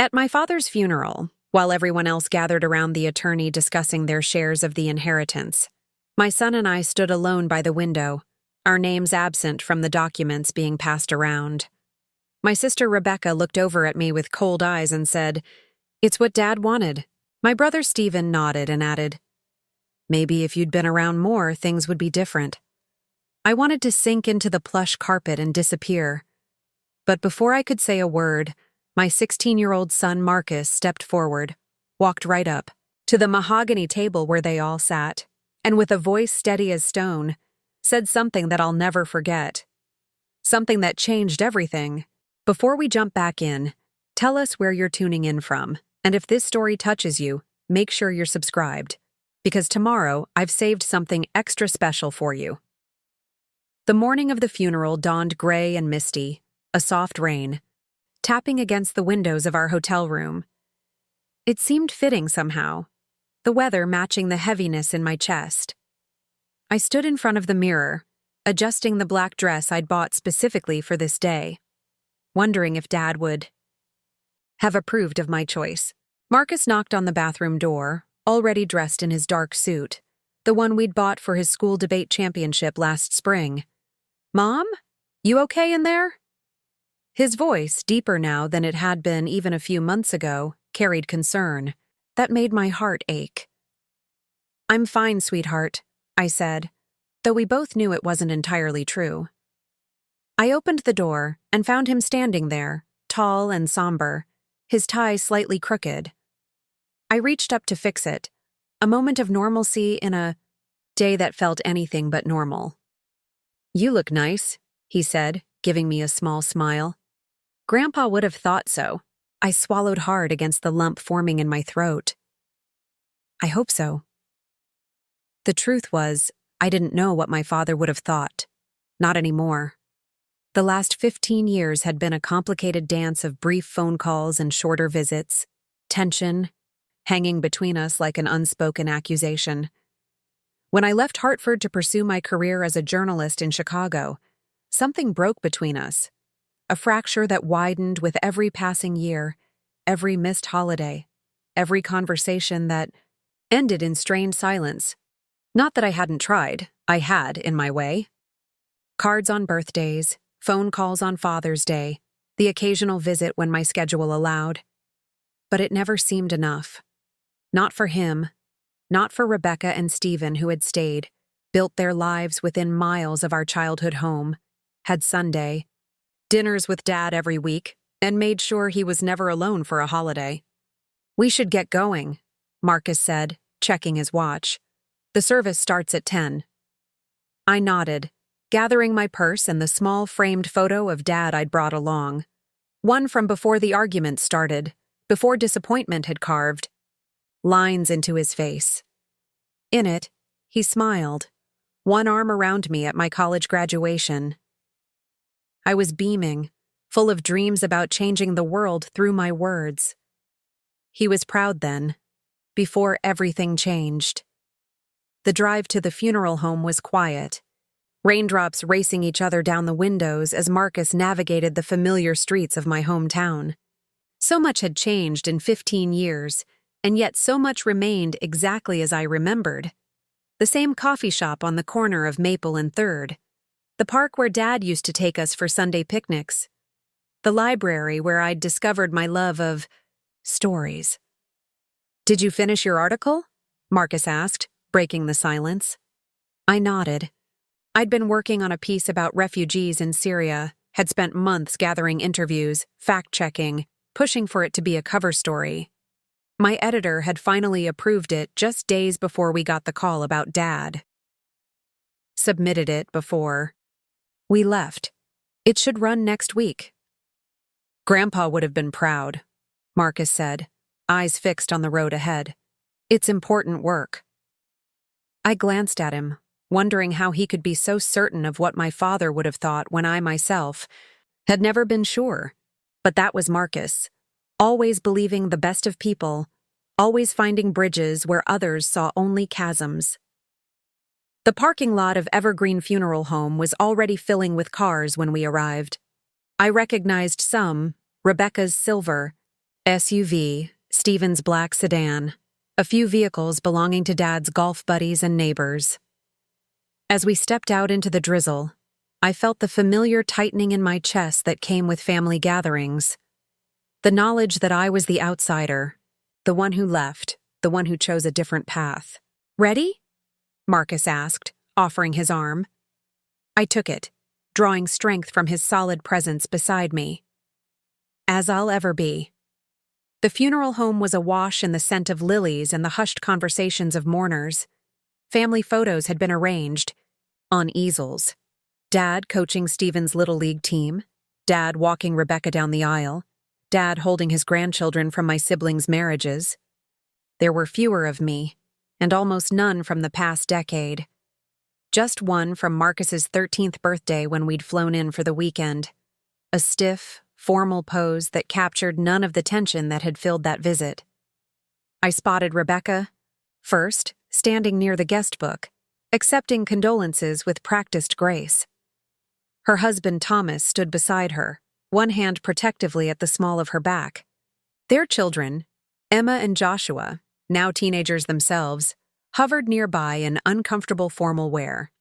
At my father's funeral, while everyone else gathered around the attorney discussing their shares of the inheritance, my son and I stood alone by the window, our names absent from the documents being passed around. My sister Rebecca looked over at me with cold eyes and said, "It's what Dad wanted." My brother Stephen nodded and added, "Maybe if you'd been around more, things would be different." I wanted to sink into the plush carpet and disappear. But before I could say a word, my 16-year-old son Marcus stepped forward, walked right up to the mahogany table where they all sat, and with a voice steady as stone, said something that I'll never forget. Something that changed everything. Before we jump back in, tell us where you're tuning in from, and if this story touches you, make sure you're subscribed, because tomorrow I've saved something extra special for you. The morning of the funeral dawned gray and misty, a soft rain, tapping against the windows of our hotel room. It seemed fitting somehow, the weather matching the heaviness in my chest. I stood in front of the mirror, adjusting the black dress I'd bought specifically for this day, wondering if Dad would have approved of my choice. Marcus knocked on the bathroom door, already dressed in his dark suit, the one we'd bought for his school debate championship last spring. "Mom? You okay in there?" His voice, deeper now than it had been even a few months ago, carried concern. That made my heart ache. "I'm fine, sweetheart," I said, though we both knew it wasn't entirely true. I opened the door and found him standing there, tall and somber, his tie slightly crooked. I reached up to fix it, a moment of normalcy in a day that felt anything but normal. "You look nice," he said, giving me a small smile. Grandpa would have thought so. I swallowed hard against the lump forming in my throat. I hope so. The truth was, I didn't know what my father would have thought. Not anymore. The last 15 years had been a complicated dance of brief phone calls and shorter visits, tension hanging between us like an unspoken accusation. When I left Hartford to pursue my career as a journalist in Chicago, something broke between us. A fracture that widened with every passing year, every missed holiday, every conversation that ended in strained silence. Not that I hadn't tried, I had, in my way. Cards on birthdays, phone calls on Father's Day, the occasional visit when my schedule allowed. But it never seemed enough. Not for him, not for Rebecca and Stephen, who had stayed, built their lives within miles of our childhood home, had Sunday, dinners with Dad every week, and made sure he was never alone for a holiday. "We should get going," Marcus said, checking his watch. "The service starts at 10. I nodded, gathering my purse and the small framed photo of Dad I'd brought along. One from before the argument started, before disappointment had carved lines into his face. In it, he smiled, one arm around me at my college graduation. I was beaming, full of dreams about changing the world through my words. He was proud then, before everything changed. The drive to the funeral home was quiet, raindrops racing each other down the windows as Marcus navigated the familiar streets of my hometown. So much had changed in 15 years, and yet so much remained exactly as I remembered. The same coffee shop on the corner of Maple and 3rd, the park where Dad used to take us for Sunday picnics, the library where I'd discovered my love of stories. "Did you finish your article?" Marcus asked, breaking the silence. I nodded. I'd been working on a piece about refugees in Syria, had spent months gathering interviews, fact-checking, pushing for it to be a cover story. My editor had finally approved it just days before we got the call about Dad. Submitted it before we left. It should run next week. "Grandpa would have been proud," Marcus said, eyes fixed on the road ahead. "It's important work." I glanced at him, wondering how he could be so certain of what my father would have thought when I myself had never been sure. But that was Marcus, always believing the best of people, always finding bridges where others saw only chasms. The parking lot of Evergreen Funeral Home was already filling with cars when we arrived. I recognized some, Rebecca's silver, SUV, Stephen's black sedan, a few vehicles belonging to Dad's golf buddies and neighbors. As we stepped out into the drizzle, I felt the familiar tightening in my chest that came with family gatherings. The knowledge that I was the outsider, the one who left, the one who chose a different path. "Ready?" Marcus asked, offering his arm. I took it, drawing strength from his solid presence beside me. As I'll ever be. The funeral home was awash in the scent of lilies and the hushed conversations of mourners. Family photos had been arranged on easels. Dad coaching Stephen's Little League team, Dad walking Rebecca down the aisle, Dad holding his grandchildren from my siblings' marriages. There were fewer of me, and almost none from the past decade. Just one from Marcus's 13th birthday when we'd flown in for the weekend. A stiff, formal pose that captured none of the tension that had filled that visit. I spotted Rebecca, first, standing near the guest book, accepting condolences with practiced grace. Her husband Thomas stood beside her, one hand protectively at the small of her back. Their children, Emma and Joshua, now teenagers themselves, hovered nearby in uncomfortable formal wear.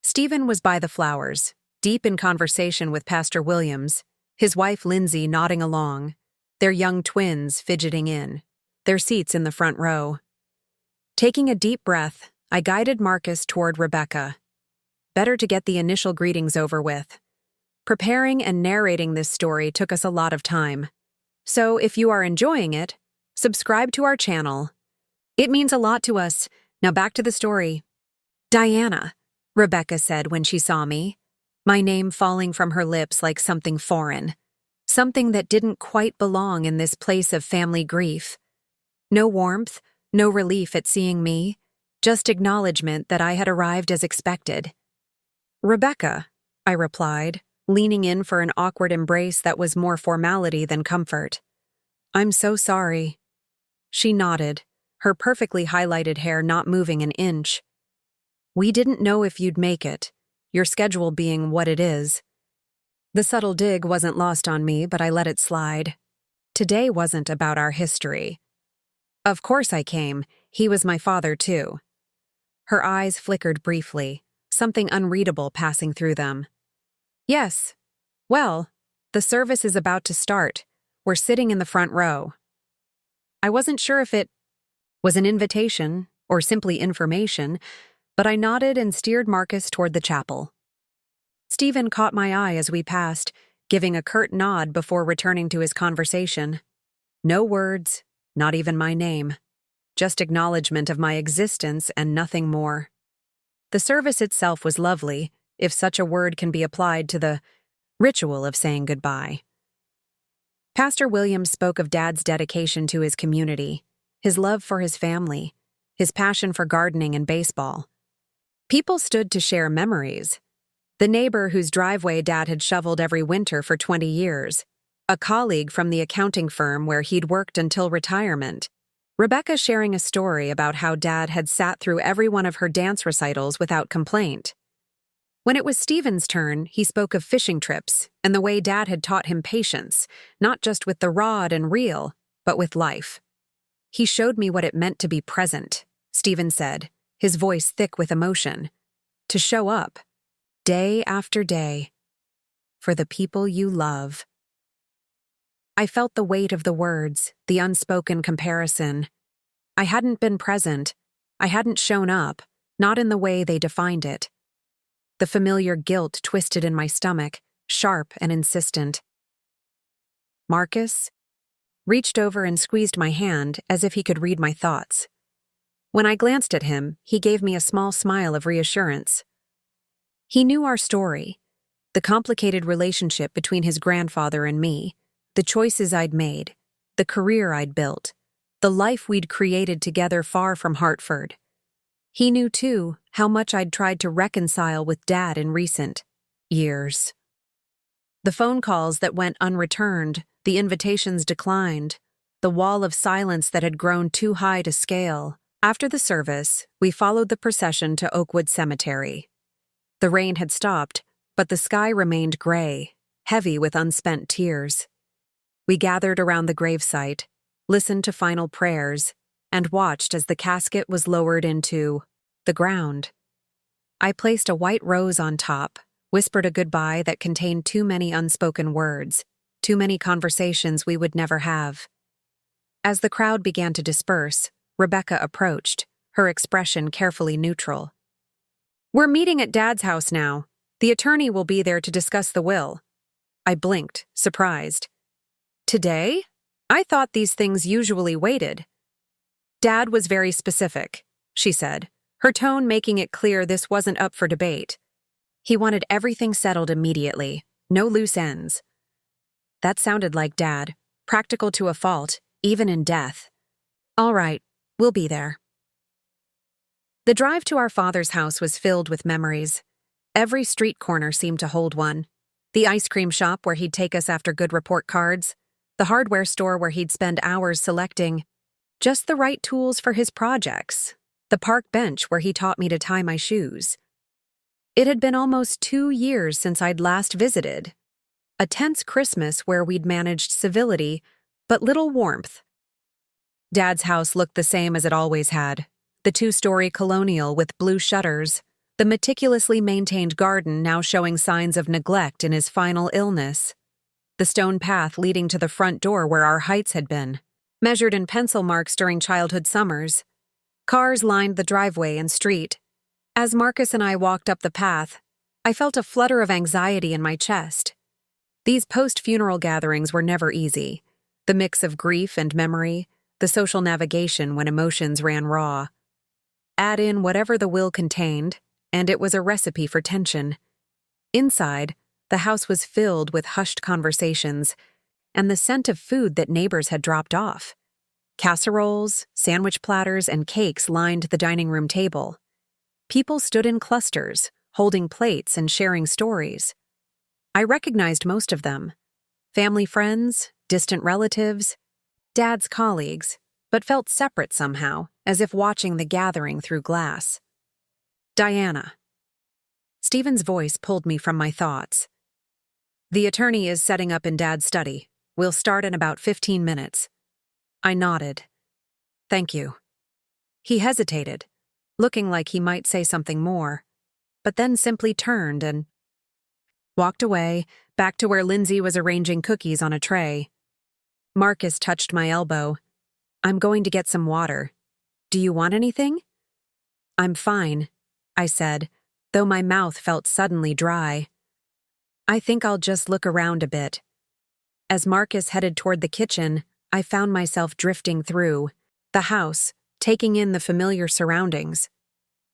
Stephen was by the flowers, deep in conversation with Pastor Williams, his wife Lindsay nodding along, their young twins fidgeting in, their seats in the front row. Taking a deep breath, I guided Marcus toward Rebecca. Better to get the initial greetings over with. Preparing and narrating this story took us a lot of time. So if you are enjoying it, subscribe to our channel. It means a lot to us. Now back to the story. "Diana," Rebecca said when she saw me, my name falling from her lips like something foreign, something that didn't quite belong in this place of family grief. No warmth, no relief at seeing me, just acknowledgement that I had arrived as expected. "Rebecca," I replied, leaning in for an awkward embrace that was more formality than comfort. "I'm so sorry." She nodded, her perfectly highlighted hair not moving an inch. "We didn't know if you'd make it, your schedule being what it is." The subtle dig wasn't lost on me, but I let it slide. Today wasn't about our history. "Of course I came. He was my father, too." Her eyes flickered briefly, something unreadable passing through them. "Yes. Well, the service is about to start. We're sitting in the front row." I wasn't sure if it was an invitation or simply information, but I nodded and steered Marcus toward the chapel. Stephen caught my eye as we passed, giving a curt nod before returning to his conversation. No words, not even my name. Just acknowledgement of my existence and nothing more. The service itself was lovely, if such a word can be applied to the ritual of saying goodbye. Pastor Williams spoke of Dad's dedication to his community, his love for his family, his passion for gardening and baseball. People stood to share memories. The neighbor whose driveway Dad had shoveled every winter for 20 years, a colleague from the accounting firm where he'd worked until retirement, Rebecca sharing a story about how Dad had sat through every one of her dance recitals without complaint. When it was Stephen's turn, he spoke of fishing trips and the way Dad had taught him patience, not just with the rod and reel, but with life. "He showed me what it meant to be present," Stephen said, his voice thick with emotion. "To show up, day after day, for the people you love." I felt the weight of the words, the unspoken comparison. I hadn't been present. I hadn't shown up, not in the way they defined it. The familiar guilt twisted in my stomach, sharp and insistent. Marcus reached over and squeezed my hand as if he could read my thoughts. When I glanced at him, he gave me a small smile of reassurance. He knew our story, the complicated relationship between his grandfather and me, the choices I'd made, the career I'd built, the life we'd created together far from Hartford. He knew, too, how much I'd tried to reconcile with Dad in recent years. The phone calls that went unreturned, the invitations declined, the wall of silence that had grown too high to scale. After the service, we followed the procession to Oakwood Cemetery. The rain had stopped, but the sky remained gray, heavy with unspent tears. We gathered around the gravesite, listened to final prayers, and watched as the casket was lowered into the ground. I placed a white rose on top, whispered a goodbye that contained too many unspoken words, too many conversations we would never have. As the crowd began to disperse, Rebecca approached, her expression carefully neutral. "We're meeting at Dad's house now. The attorney will be there to discuss the will." I blinked, surprised. "Today? I thought these things usually waited." "Dad was very specific," she said, her tone making it clear this wasn't up for debate. "He wanted everything settled immediately, no loose ends." That sounded like Dad, practical to a fault, even in death. "All right, we'll be there." The drive to our father's house was filled with memories. Every street corner seemed to hold one. The ice cream shop where he'd take us after good report cards, the hardware store where he'd spend hours selecting just the right tools for his projects, the park bench where he taught me to tie my shoes. It had been almost 2 years since I'd last visited. A tense Christmas where we'd managed civility, but little warmth. Dad's house looked the same as it always had, the 2-story colonial with blue shutters, the meticulously maintained garden now showing signs of neglect in his final illness, the stone path leading to the front door where our heights had been, measured in pencil marks during childhood summers. Cars lined the driveway and street. As Marcus and I walked up the path, I felt a flutter of anxiety in my chest. These post-funeral gatherings were never easy. The mix of grief and memory, the social navigation when emotions ran raw. Add in whatever the will contained, and it was a recipe for tension. Inside, the house was filled with hushed conversations and the scent of food that neighbors had dropped off. Casseroles, sandwich platters, and cakes lined the dining room table. People stood in clusters, holding plates and sharing stories. I recognized most of them. Family friends, distant relatives, Dad's colleagues, but felt separate somehow, as if watching the gathering through glass. "Diana." Stephen's voice pulled me from my thoughts. "The attorney is setting up in Dad's study. We'll start in about 15 minutes. I nodded. "Thank you." He hesitated, looking like he might say something more, but then simply turned and walked away, back to where Lindsay was arranging cookies on a tray. Marcus touched my elbow. "I'm going to get some water. Do you want anything?" "I'm fine," I said, though my mouth felt suddenly dry. "I think I'll just look around a bit." As Marcus headed toward the kitchen, I found myself drifting through the house, taking in the familiar surroundings.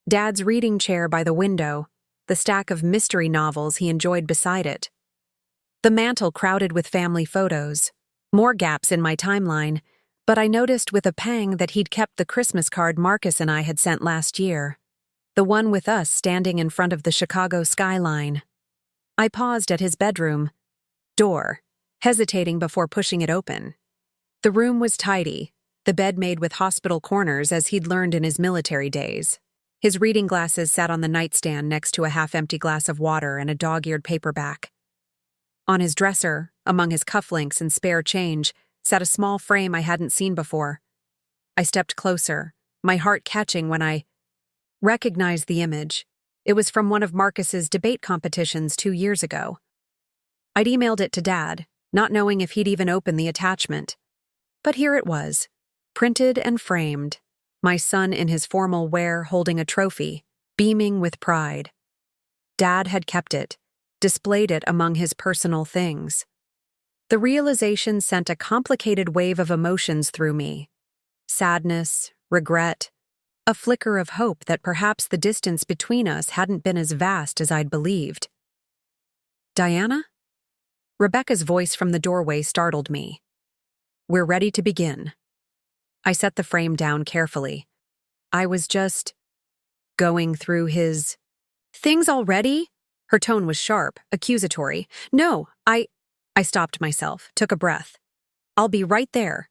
Dad's reading chair by the window, the stack of mystery novels he enjoyed beside it. The mantel crowded with family photos. More gaps in my timeline, but I noticed with a pang that he'd kept the Christmas card Marcus and I had sent last year. The one with us standing in front of the Chicago skyline. I paused at his bedroom door, hesitating before pushing it open. The room was tidy, the bed made with hospital corners as he'd learned in his military days. His reading glasses sat on the nightstand next to a half-empty glass of water and a dog-eared paperback. On his dresser, among his cufflinks and spare change, sat a small frame I hadn't seen before. I stepped closer, my heart catching when I recognized the image. It was from one of Marcus's debate competitions 2 years ago. I'd emailed it to Dad, not knowing if he'd even open the attachment. But here it was, printed and framed, my son in his formal wear holding a trophy, beaming with pride. Dad had kept it, displayed it among his personal things. The realization sent a complicated wave of emotions through me. Sadness, regret, a flicker of hope that perhaps the distance between us hadn't been as vast as I'd believed. "Diana?" Rebecca's voice from the doorway startled me. "We're ready to begin." I set the frame down carefully. I was just going through his things already? Her tone was sharp, accusatory. "No, I stopped myself, took a breath. "I'll be right there."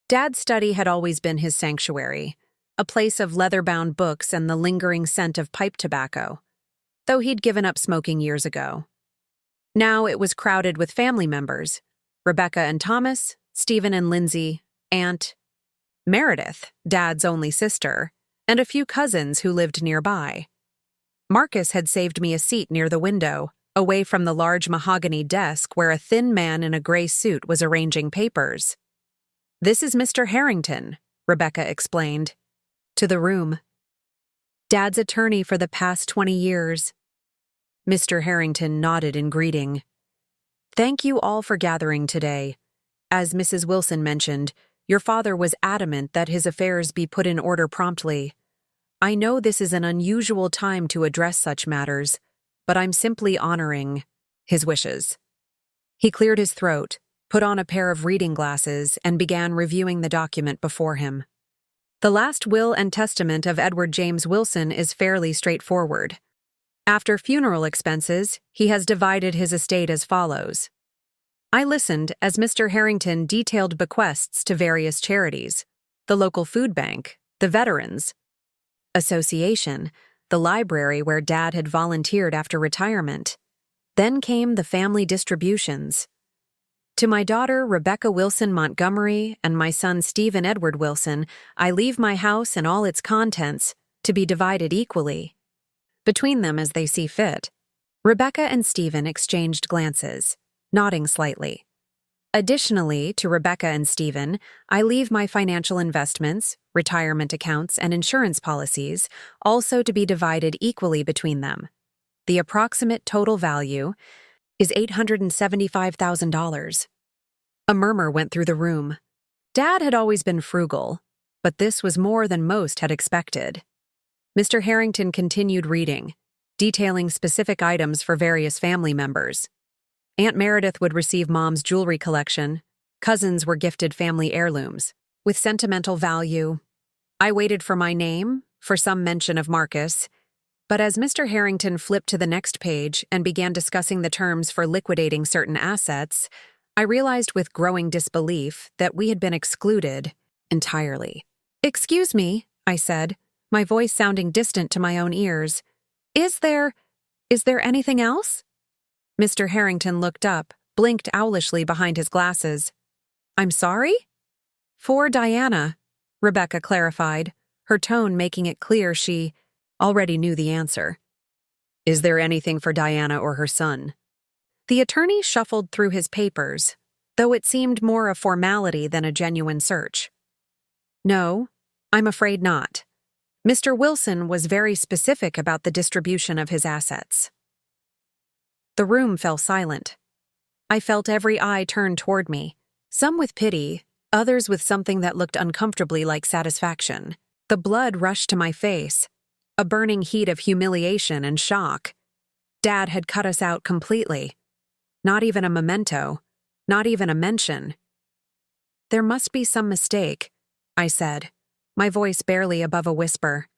Dad's study had always been his sanctuary, a place of leather-bound books and the lingering scent of pipe tobacco, though he'd given up smoking years ago. Now it was crowded with family members, Rebecca and Thomas, Stephen and Lindsay, Aunt Meredith, Dad's only sister, and a few cousins who lived nearby. Marcus had saved me a seat near the window, away from the large mahogany desk where a thin man in a gray suit was arranging papers. "This is Mr. Harrington," Rebecca explained. To the room. "Dad's attorney for the past 20 years. Mr. Harrington nodded in greeting. "Thank you all for gathering today. As Mrs. Wilson mentioned, your father was adamant that his affairs be put in order promptly. I know this is an unusual time to address such matters, but I'm simply honoring his wishes." He cleared his throat, put on a pair of reading glasses, and began reviewing the document before him. The last will and testament of Edward James Wilson is fairly straightforward. After funeral expenses, he has divided his estate as follows. I listened as Mr. Harrington detailed bequests to various charities: the local food bank, the Veterans Association, the library where Dad had volunteered after retirement. Then came the family distributions. To my daughter, Rebecca Wilson Montgomery, and my son, Stephen Edward Wilson, I leave my house and all its contents to be divided equally between them as they see fit. Rebecca and Stephen exchanged glances, nodding slightly. Additionally, to Rebecca and Stephen, I leave my financial investments, retirement accounts, and insurance policies also to be divided equally between them. The approximate total value is $875,000. A murmur went through the room. Dad had always been frugal, but this was more than most had expected. Mr. Harrington continued reading, detailing specific items for various family members. Aunt Meredith would receive Mom's jewelry collection. Cousins were gifted family heirlooms with sentimental value. I waited for my name, for some mention of Marcus, but as Mr. Harrington flipped to the next page and began discussing the terms for liquidating certain assets, I realized with growing disbelief that we had been excluded entirely. "Excuse me," I said, my voice sounding distant to my own ears. Is there anything else?" Mr. Harrington looked up, blinked owlishly behind his glasses. "I'm sorry?" "For Diana," Rebecca clarified, her tone making it clear she already knew the answer. "Is there anything for Diana or her son?" The attorney shuffled through his papers, though it seemed more a formality than a genuine search. "No, I'm afraid not. Mr. Wilson was very specific about the distribution of his assets." The room fell silent. I felt every eye turn toward me, some with pity, others with something that looked uncomfortably like satisfaction. The blood rushed to my face, a burning heat of humiliation and shock. Dad had cut us out completely. Not even a memento, not even a mention. "There must be some mistake," I said, my voice barely above a whisper.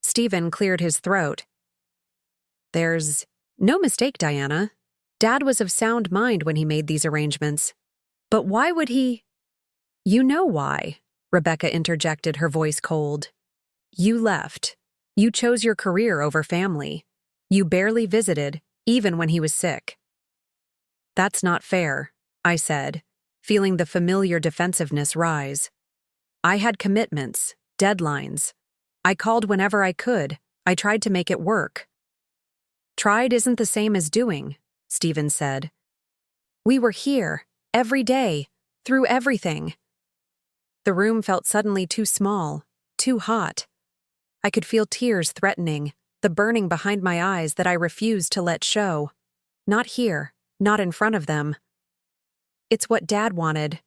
Stephen cleared his throat. "There's no mistake, Diana. Dad was of sound mind when he made these arrangements. But why would he—" "You know why," Rebecca interjected, her voice cold. "You left. You chose your career over family. You barely visited, even when he was sick." "That's not fair," I said, feeling the familiar defensiveness rise. "I had commitments, deadlines. I called whenever I could. I tried to make it work." "Tried isn't the same as doing," Stephen said. "We were here, every day, through everything." The room felt suddenly too small, too hot. I could feel tears threatening, the burning behind my eyes that I refused to let show. Not here, not in front of them. "It's what Dad wanted,"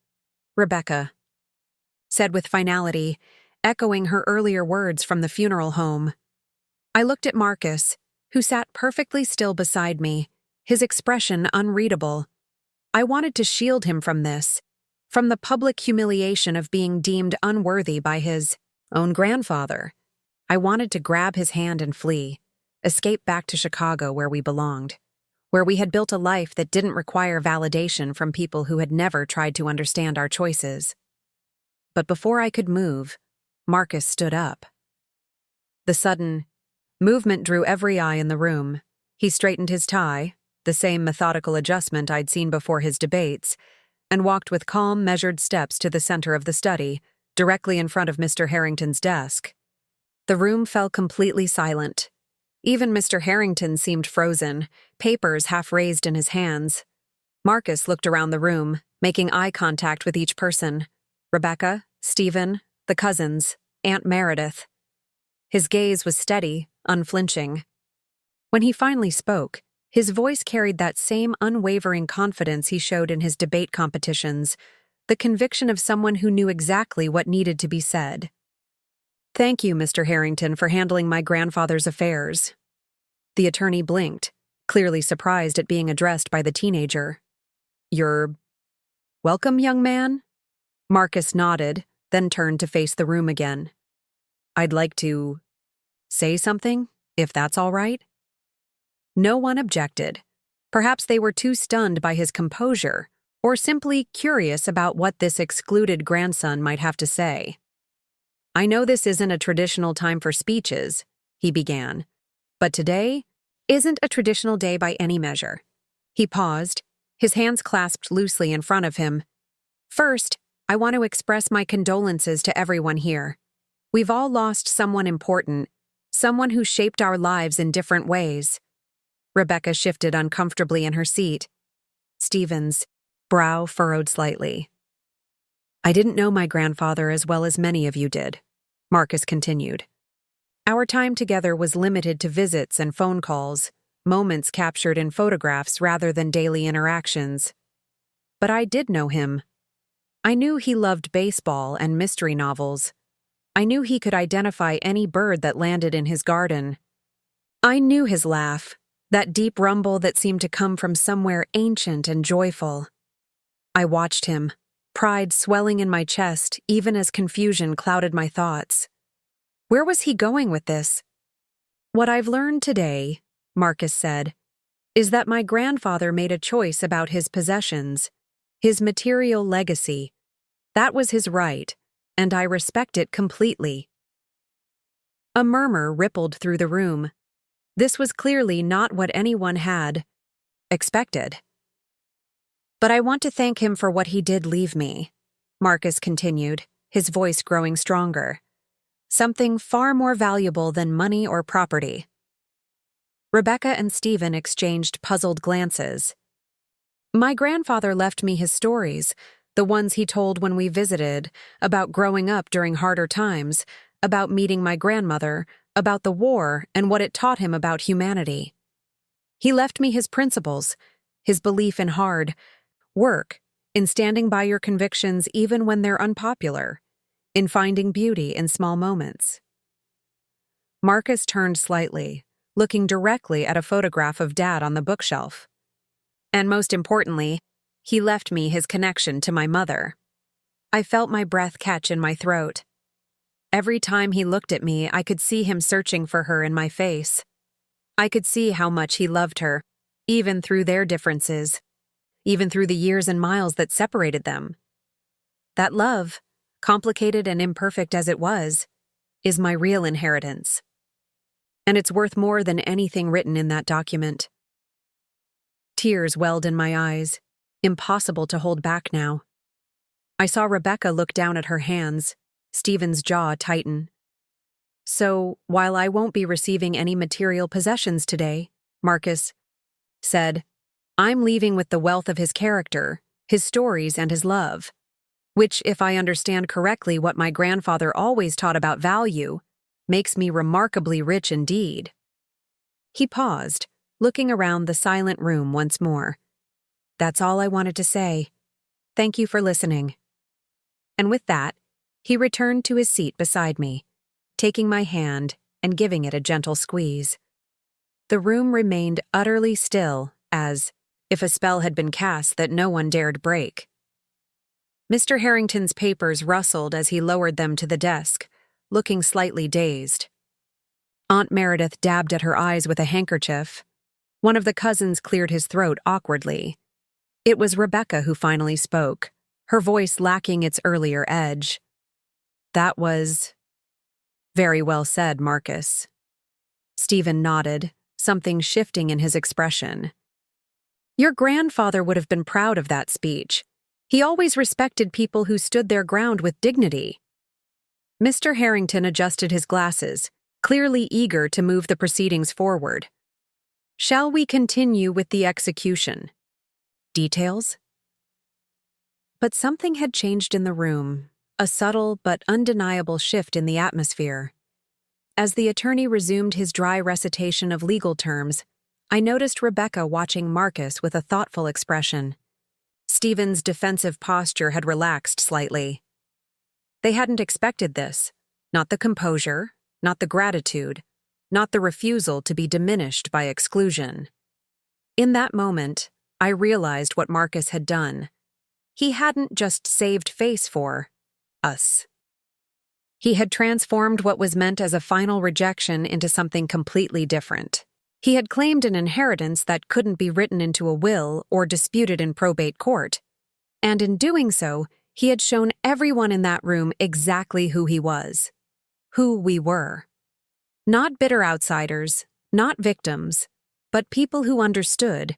Rebecca said with finality, echoing her earlier words from the funeral home. I looked at Marcus, who sat perfectly still beside me, his expression unreadable. I wanted to shield him from this, from the public humiliation of being deemed unworthy by his own grandfather. I wanted to grab his hand and flee, escape back to Chicago where we belonged, where we had built a life that didn't require validation from people who had never tried to understand our choices. But before I could move, Marcus stood up. The sudden movement drew every eye in the room. He straightened his tie, the same methodical adjustment I'd seen before his debates, and walked with calm, measured steps to the center of the study, directly in front of Mr. Harrington's desk. The room fell completely silent. Even Mr. Harrington seemed frozen, papers half raised in his hands. Marcus looked around the room, making eye contact with each person. Rebecca, Stephen, the cousins, Aunt Meredith. His gaze was steady, unflinching. When he finally spoke, his voice carried that same unwavering confidence he showed in his debate competitions, the conviction of someone who knew exactly what needed to be said. "Thank you, Mr. Harrington, for handling my grandfather's affairs." The attorney blinked, clearly surprised at being addressed by the teenager. "You're welcome, young man?" Marcus nodded, then turned to face the room again. "I'd like to say something, if that's all right." No one objected. Perhaps they were too stunned by his composure, or simply curious about what this excluded grandson might have to say. "I know this isn't a traditional time for speeches," he began, "but today isn't a traditional day by any measure." He paused, his hands clasped loosely in front of him. "First, I want to express my condolences to everyone here. We've all lost someone important, someone who shaped our lives in different ways." Rebecca shifted uncomfortably in her seat. Stephen's brow furrowed slightly. "I didn't know my grandfather as well as many of you did," Marcus continued. "Our time together was limited to visits and phone calls, moments captured in photographs rather than daily interactions. But I did know him. I knew he loved baseball and mystery novels. I knew he could identify any bird that landed in his garden. I knew his laugh, that deep rumble that seemed to come from somewhere ancient and joyful. I watched him, pride swelling in my chest even as confusion clouded my thoughts. Where was he going with this? "What I've learned today," Marcus said, "is that my grandfather made a choice about his possessions, his material legacy. That was his right, and I respect it completely." A murmur rippled through the room. This was clearly not what anyone had expected. "But I want to thank him for what he did leave me," Marcus continued, his voice growing stronger. "Something far more valuable than money or property." Rebecca and Stephen exchanged puzzled glances. "My grandfather left me his stories, the ones he told when we visited, about growing up during harder times, about meeting my grandmother, about the war and what it taught him about humanity. He left me his principles, his belief in hard work, in standing by your convictions even when they're unpopular, in finding beauty in small moments." Marcus turned slightly, looking directly at a photograph of Dad on the bookshelf. "And most importantly, he left me his connection to my mother." I felt my breath catch in my throat. Every time he looked at me, I could see him searching for her in my face. I could see how much he loved her, even through their differences, even through the years and miles that separated them. That love, complicated and imperfect as it was, is my real inheritance. And it's worth more than anything written in that document. Tears welled in my eyes, impossible to hold back now. I saw Rebecca look down at her hands, Stephen's jaw tighten. "So, while I won't be receiving any material possessions today," Marcus said, "I'm leaving with the wealth of his character, his stories, and his love, which, if I understand correctly what my grandfather always taught about value, makes me remarkably rich indeed." He paused, looking around the silent room once more. "That's all I wanted to say. Thank you for listening." And with that, he returned to his seat beside me, taking my hand and giving it a gentle squeeze. The room remained utterly still, as if a spell had been cast that no one dared break. Mr. Harrington's papers rustled as he lowered them to the desk, looking slightly dazed. Aunt Meredith dabbed at her eyes with a handkerchief. One of the cousins cleared his throat awkwardly. It was Rebecca who finally spoke, her voice lacking its earlier edge. "That was very well said, Marcus." Stephen nodded, something shifting in his expression. "Your grandfather would have been proud of that speech. He always respected people who stood their ground with dignity. Mr. Harrington adjusted his glasses, clearly eager to move the proceedings forward. Shall we continue with the execution? Details? But something had changed in the room, a subtle but undeniable shift in the atmosphere. As the attorney resumed his dry recitation of legal terms, I noticed Rebecca watching Marcus with a thoughtful expression. Stephen's defensive posture had relaxed slightly. They hadn't expected this, not the composure, not the gratitude, not the refusal to be diminished by exclusion. In that moment, I realized what Marcus had done. He hadn't just saved face for us. He had transformed what was meant as a final rejection into something completely different. He had claimed an inheritance that couldn't be written into a will or disputed in probate court. And in doing so, he had shown everyone in that room exactly who he was, who we were. Not bitter outsiders, not victims, but people who understood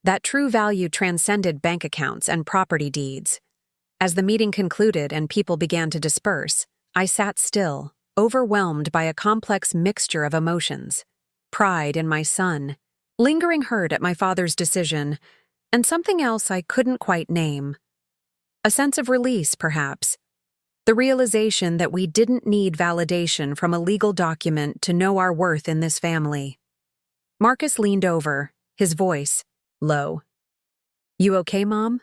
that true value transcended bank accounts and property deeds. As the meeting concluded and people began to disperse, I sat still, overwhelmed by a complex mixture of emotions. Pride in my son, lingering hurt at my father's decision, and something else I couldn't quite name. A sense of release, perhaps. The realization that we didn't need validation from a legal document to know our worth in this family. Marcus leaned over, his voice low. "You okay, Mom?"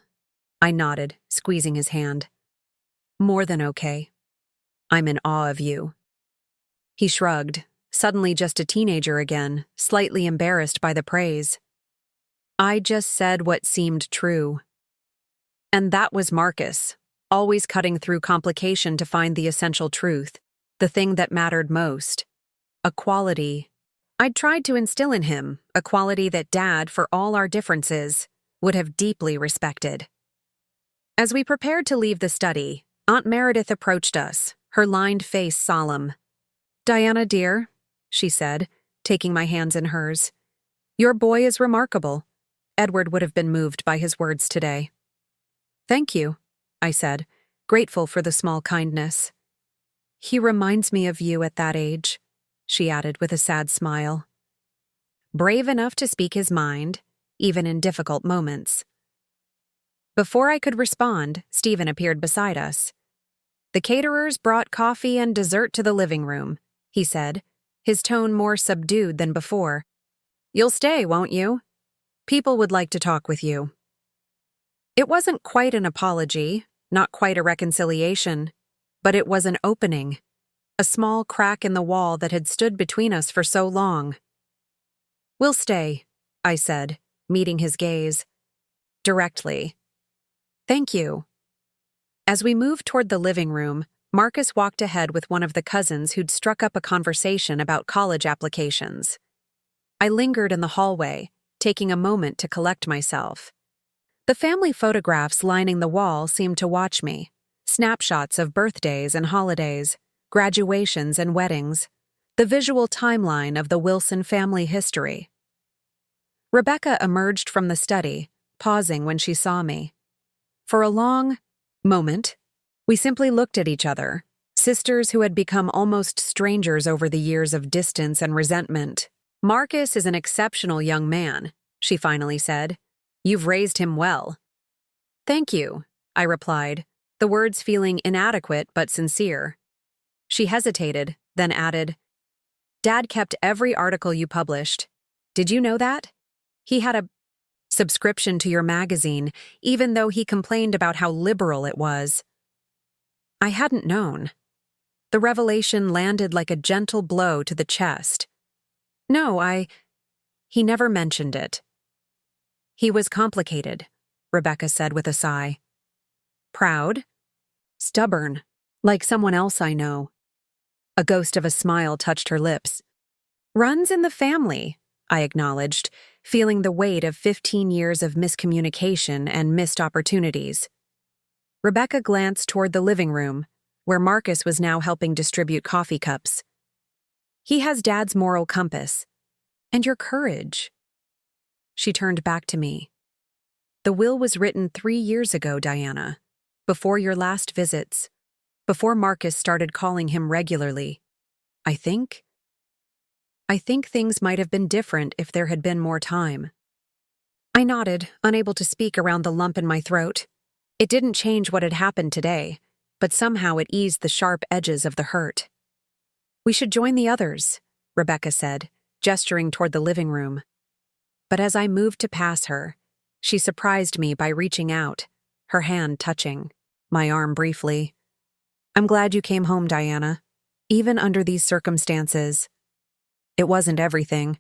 I nodded, squeezing his hand. "More than okay. I'm in awe of you." He shrugged, suddenly just a teenager again, slightly embarrassed by the praise. I just said what seemed true. And that was Marcus, always cutting through complication to find the essential truth, the thing that mattered most. A quality I'd tried to instill in him, a quality that Dad, for all our differences, would have deeply respected. As we prepared to leave the study, Aunt Meredith approached us, her lined face solemn. "Diana, dear," she said, taking my hands in hers, "your boy is remarkable." Edward would have been moved by his words today. "Thank you," I said, grateful for the small kindness. "He reminds me of you at that age," she added with a sad smile. Brave enough to speak his mind, even in difficult moments. Before I could respond, Stephen appeared beside us. "The caterers brought coffee and dessert to the living room," he said, his tone more subdued than before. "You'll stay, won't you? People would like to talk with you." It wasn't quite an apology, not quite a reconciliation, but it was an opening, a small crack in the wall that had stood between us for so long. "We'll stay," I said, meeting his gaze. Directly. "Thank you." As we moved toward the living room, Marcus walked ahead with one of the cousins who'd struck up a conversation about college applications. I lingered in the hallway, taking a moment to collect myself. The family photographs lining the wall seemed to watch me. Snapshots of birthdays and holidays, graduations and weddings, the visual timeline of the Wilson family history. Rebecca emerged from the study, pausing when she saw me. For a long moment, we simply looked at each other, sisters who had become almost strangers over the years of distance and resentment. "Marcus is an exceptional young man," she finally said. "You've raised him well." "Thank you," I replied, the words feeling inadequate but sincere. She hesitated, then added, "Dad kept every article you published. Did you know that? He had a subscription to your magazine, even though he complained about how liberal it was." I hadn't known. The revelation landed like a gentle blow to the chest. "No, He never mentioned it." "He was complicated," Rebecca said with a sigh. "Proud? Stubborn, like someone else I know." A ghost of a smile touched her lips. "Runs in the family," I acknowledged, feeling the weight of 15 years of miscommunication and missed opportunities. Rebecca glanced toward the living room, where Marcus was now helping distribute coffee cups. "He has Dad's moral compass. And your courage." She turned back to me. The will was written 3 years ago, Diana. Before your last visits. Before Marcus started calling him regularly. I think things might have been different if there had been more time. I nodded, unable to speak around the lump in my throat. It didn't change what had happened today, but somehow it eased the sharp edges of the hurt. We should join the others, Rebecca said, gesturing toward the living room. But as I moved to pass her, she surprised me by reaching out, her hand touching my arm briefly. I'm glad you came home, Diana. Even under these circumstances. It wasn't everything.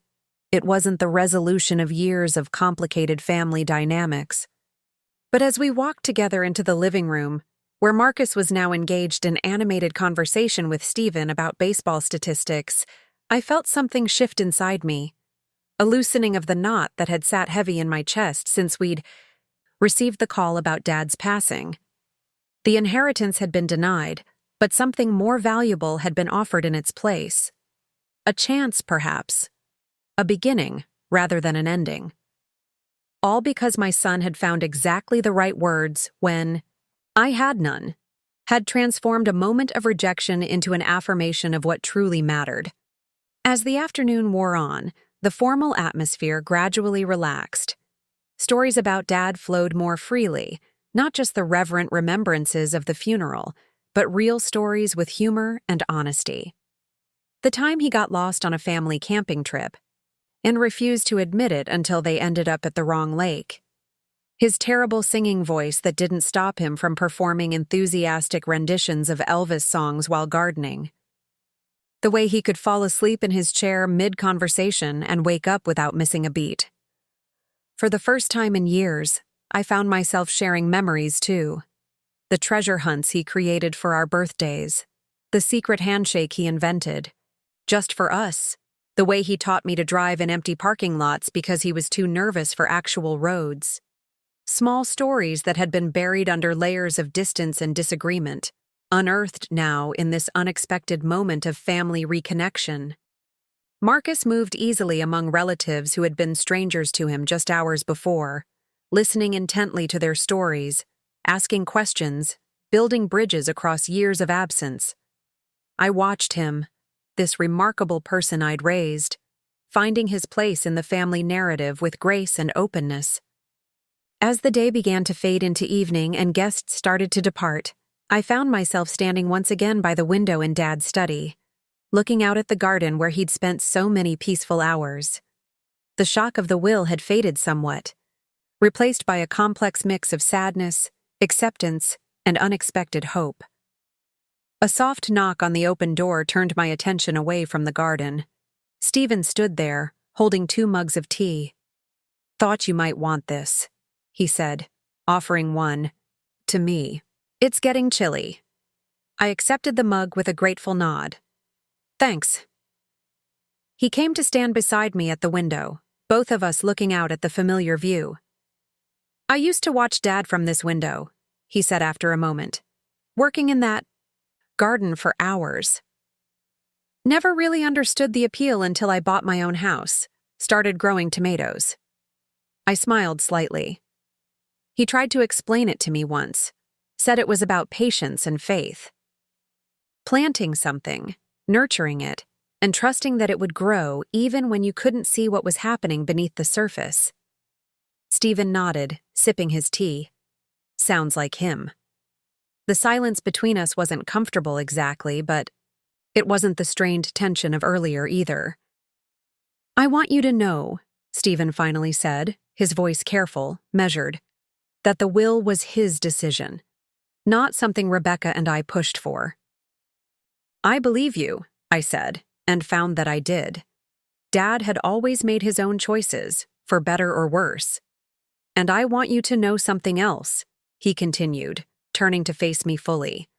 It wasn't the resolution of years of complicated family dynamics. But as we walked together into the living room, where Marcus was now engaged in animated conversation with Stephen about baseball statistics, I felt something shift inside me, a loosening of the knot that had sat heavy in my chest since we'd received the call about Dad's passing. The inheritance had been denied, but something more valuable had been offered in its place. A chance, perhaps. A beginning, rather than an ending. All because my son had found exactly the right words when I had none, had transformed a moment of rejection into an affirmation of what truly mattered. As the afternoon wore on, the formal atmosphere gradually relaxed. Stories about Dad flowed more freely, not just the reverent remembrances of the funeral, but real stories with humor and honesty. The time he got lost on a family camping trip, and refused to admit it until they ended up at the wrong lake. His terrible singing voice that didn't stop him from performing enthusiastic renditions of Elvis songs while gardening. The way he could fall asleep in his chair mid-conversation and wake up without missing a beat. For the first time in years, I found myself sharing memories too. The treasure hunts he created for our birthdays. The secret handshake he invented. Just for us. The way he taught me to drive in empty parking lots because he was too nervous for actual roads. Small stories that had been buried under layers of distance and disagreement, unearthed now in this unexpected moment of family reconnection. Marcus moved easily among relatives who had been strangers to him just hours before, listening intently to their stories, asking questions, building bridges across years of absence. I watched him, this remarkable person I'd raised, finding his place in the family narrative with grace and openness. As the day began to fade into evening and guests started to depart, I found myself standing once again by the window in Dad's study, looking out at the garden where he'd spent so many peaceful hours. The shock of the will had faded somewhat, replaced by a complex mix of sadness, acceptance, and unexpected hope. A soft knock on the open door turned my attention away from the garden. Stephen stood there, holding 2 mugs of tea. "Thought you might want this," he said, offering one to me. "It's getting chilly." I accepted the mug with a grateful nod. "Thanks." He came to stand beside me at the window, both of us looking out at the familiar view. "I used to watch Dad from this window," he said after a moment, "working in that garden for hours. Never really understood the appeal until I bought my own house, started growing tomatoes." I smiled slightly. He tried to explain it to me once, said it was about patience and faith. Planting something, nurturing it, and trusting that it would grow even when you couldn't see what was happening beneath the surface. Stephen nodded, sipping his tea. Sounds like him. The silence between us wasn't comfortable exactly, but it wasn't the strained tension of earlier either. "I want you to know," Stephen finally said, his voice careful, measured, "that the will was his decision, not something Rebecca and I pushed for." "I believe you," I said, and found that I did. Dad had always made his own choices, for better or worse. "And I want you to know something else," he continued, turning to face me fully.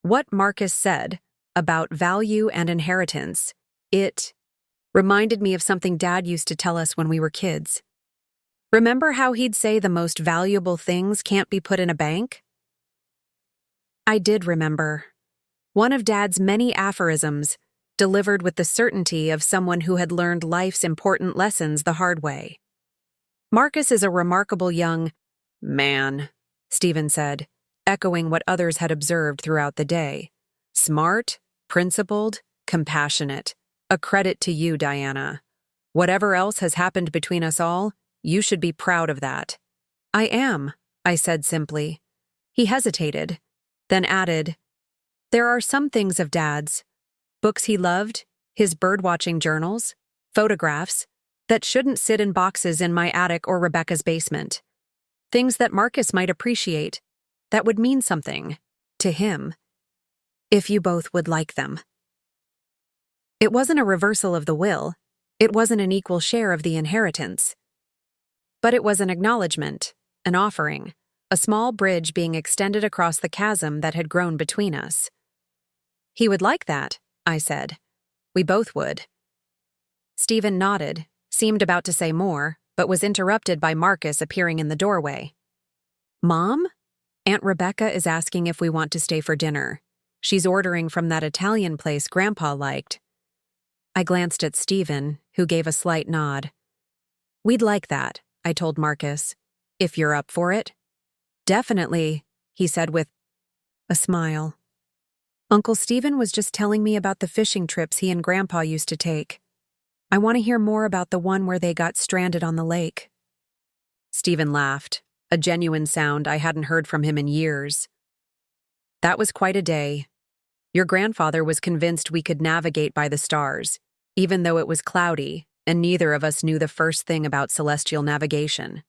"What Marcus said about value and inheritance, it reminded me of something Dad used to tell us when we were kids. Remember how he'd say the most valuable things can't be put in a bank?" I did remember. One of Dad's many aphorisms, delivered with the certainty of someone who had learned life's important lessons the hard way. Marcus is a remarkable young Man, Stephen said, echoing what others had observed throughout the day. Smart, principled, compassionate. A credit to you, Diana. Whatever else has happened between us all, you should be proud of that. I am, I said simply. He hesitated, then added, there are some things of Dad's, books he loved, his birdwatching journals, photographs, that shouldn't sit in boxes in my attic or Rebecca's basement. Things that Marcus might appreciate, that would mean something to him, if you both would like them. It wasn't a reversal of the will, it wasn't an equal share of the inheritance. But it was an acknowledgement, an offering, a small bridge being extended across the chasm that had grown between us. He would like that, I said. We both would. Stephen nodded, seemed about to say more, but was interrupted by Marcus appearing in the doorway. Mom? Aunt Rebecca is asking if we want to stay for dinner. She's ordering from that Italian place Grandpa liked. I glanced at Stephen, who gave a slight nod. We'd like that, I told Marcus, if you're up for it. Definitely, he said with a smile. Uncle Stephen was just telling me about the fishing trips he and Grandpa used to take. I want to hear more about the one where they got stranded on the lake. Stephen laughed, a genuine sound I hadn't heard from him in years. That was quite a day. Your grandfather was convinced we could navigate by the stars, even though it was cloudy, and neither of us knew the first thing about celestial navigation.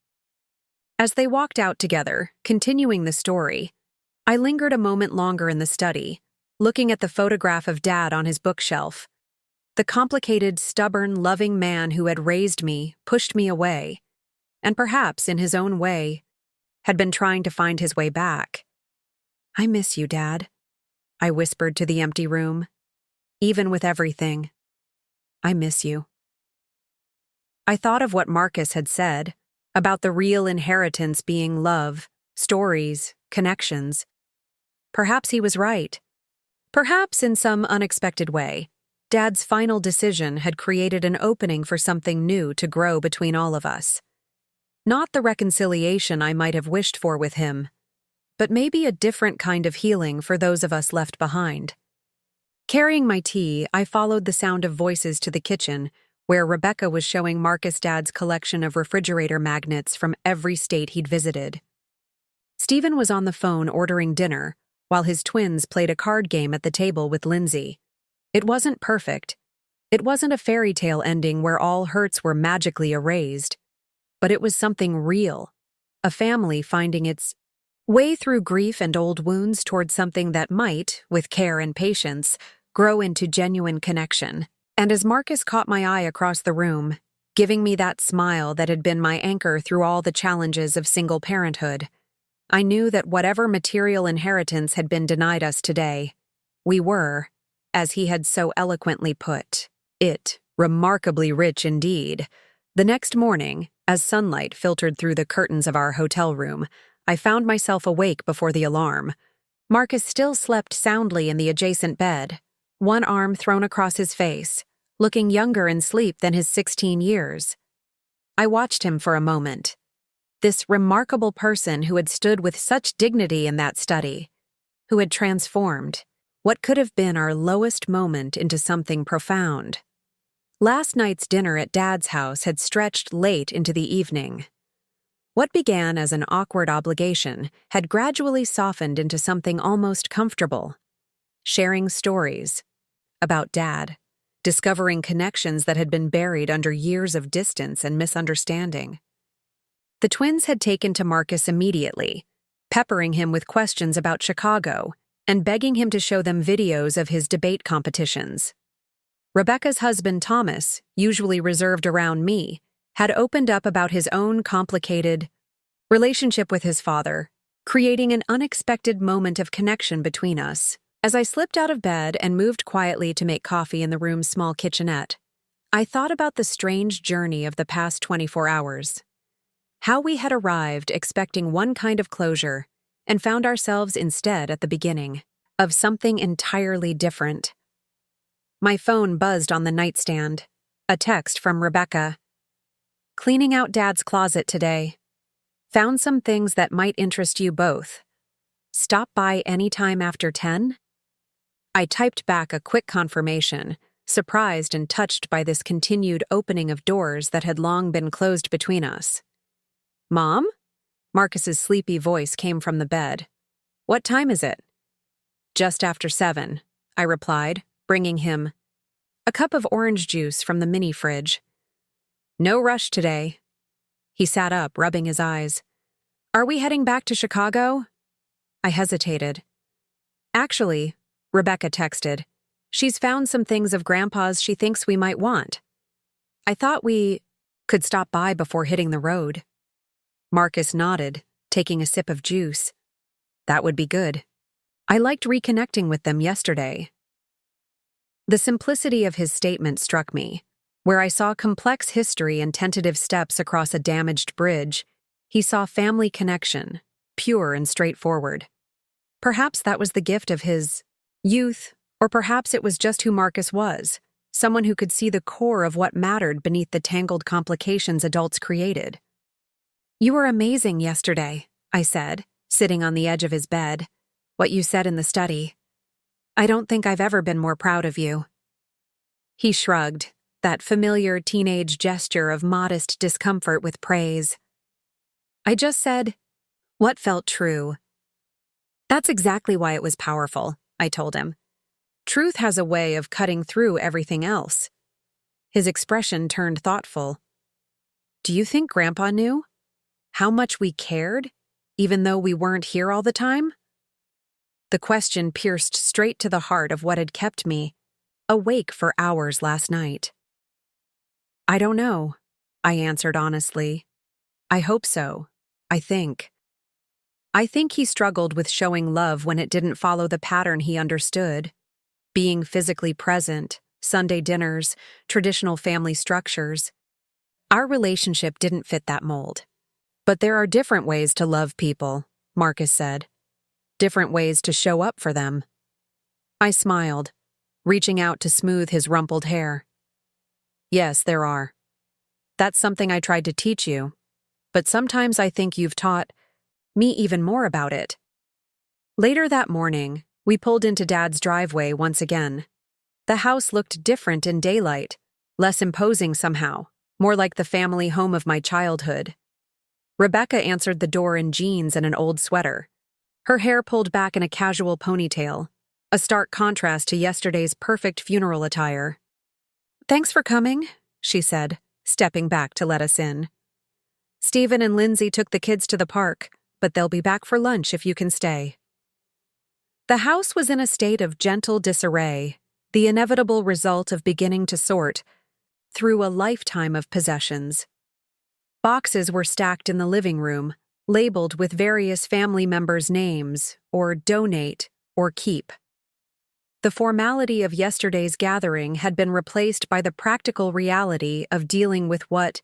As they walked out together, continuing the story, I lingered a moment longer in the study, looking at the photograph of Dad on his bookshelf. The complicated, stubborn, loving man who had raised me, pushed me away, and perhaps, in his own way, had been trying to find his way back. I miss you, Dad, I whispered to the empty room. Even with everything, I miss you. I thought of what Marcus had said, about the real inheritance being love, stories, connections. Perhaps he was right. Perhaps in some unexpected way, Dad's final decision had created an opening for something new to grow between all of us. Not the reconciliation I might have wished for with him, but maybe a different kind of healing for those of us left behind. Carrying my tea, I followed the sound of voices to the kitchen, where Rebecca was showing Marcus Dad's collection of refrigerator magnets from every state he'd visited. Stephen was on the phone ordering dinner, while his twins played a card game at the table with Lindsay. It wasn't perfect. It wasn't a fairy tale ending where all hurts were magically erased. But it was something real. A family finding its way through grief and old wounds toward something that might, with care and patience, grow into genuine connection. And as Marcus caught my eye across the room, giving me that smile that had been my anchor through all the challenges of single parenthood, I knew that whatever material inheritance had been denied us today, we were, as he had so eloquently put it, remarkably rich indeed. The next morning, as sunlight filtered through the curtains of our hotel room, I found myself awake before the alarm. Marcus still slept soundly in the adjacent bed, one arm thrown across his face, looking younger in sleep than his 16 years. I watched him for a moment. This remarkable person who had stood with such dignity in that study, who had transformed what could have been our lowest moment into something profound. Last night's dinner at Dad's house had stretched late into the evening. What began as an awkward obligation had gradually softened into something almost comfortable. Sharing stories about Dad, discovering connections that had been buried under years of distance and misunderstanding. The twins had taken to Marcus immediately, peppering him with questions about Chicago and begging him to show them videos of his debate competitions. Rebecca's husband, Thomas, usually reserved around me, had opened up about his own complicated relationship with his father, creating an unexpected moment of connection between us. As I slipped out of bed and moved quietly to make coffee in the room's small kitchenette, I thought about the strange journey of the past 24 hours. How we had arrived expecting one kind of closure and found ourselves instead at the beginning of something entirely different. My phone buzzed on the nightstand, a text from Rebecca. Cleaning out Dad's closet today. Found some things that might interest you both. Stop by anytime after 10? I typed back a quick confirmation, surprised and touched by this continued opening of doors that had long been closed between us. Mom? Marcus's sleepy voice came from the bed. What time is it? Just after 7, I replied, bringing him a cup of orange juice from the mini fridge. No rush today. He sat up, rubbing his eyes. Are we heading back to Chicago? I hesitated. Actually, Rebecca texted, she's found some things of Grandpa's she thinks we might want. I thought we could stop by before hitting the road. Marcus nodded, taking a sip of juice. That would be good. I liked reconnecting with them yesterday. The simplicity of his statement struck me. Where I saw complex history and tentative steps across a damaged bridge, he saw family connection, pure and straightforward. Perhaps that was the gift of his youth, or perhaps it was just who Marcus was, someone who could see the core of what mattered beneath the tangled complications adults created. You were amazing yesterday, I said, sitting on the edge of his bed. What you said in the study. I don't think I've ever been more proud of you. He shrugged, that familiar teenage gesture of modest discomfort with praise. I just said, what felt true. That's exactly why it was powerful, I told him. Truth has a way of cutting through everything else. His expression turned thoughtful. Do you think Grandpa knew? How much we cared, even though we weren't here all the time? The question pierced straight to the heart of what had kept me awake for hours last night. I don't know, I answered honestly. I hope so, I think. I think he struggled with showing love when it didn't follow the pattern he understood. Being physically present, Sunday dinners, traditional family structures. Our relationship didn't fit that mold. But there are different ways to love people, Marcus said. Different ways to show up for them. I smiled, reaching out to smooth his rumpled hair. Yes, there are. That's something I tried to teach you, but sometimes I think you've taught me even more about it. Later that morning, we pulled into Dad's driveway once again. The house looked different in daylight, less imposing somehow, more like the family home of my childhood. Rebecca answered the door in jeans and an old sweater. Her hair pulled back in a casual ponytail, a stark contrast to yesterday's perfect funeral attire. Thanks for coming, she said, stepping back to let us in. Stephen and Lindsay took the kids to the park, but they'll be back for lunch if you can stay. The house was in a state of gentle disarray, the inevitable result of beginning to sort through a lifetime of possessions. Boxes were stacked in the living room, labeled with various family members' names, or donate, or keep. The formality of yesterday's gathering had been replaced by the practical reality of dealing with what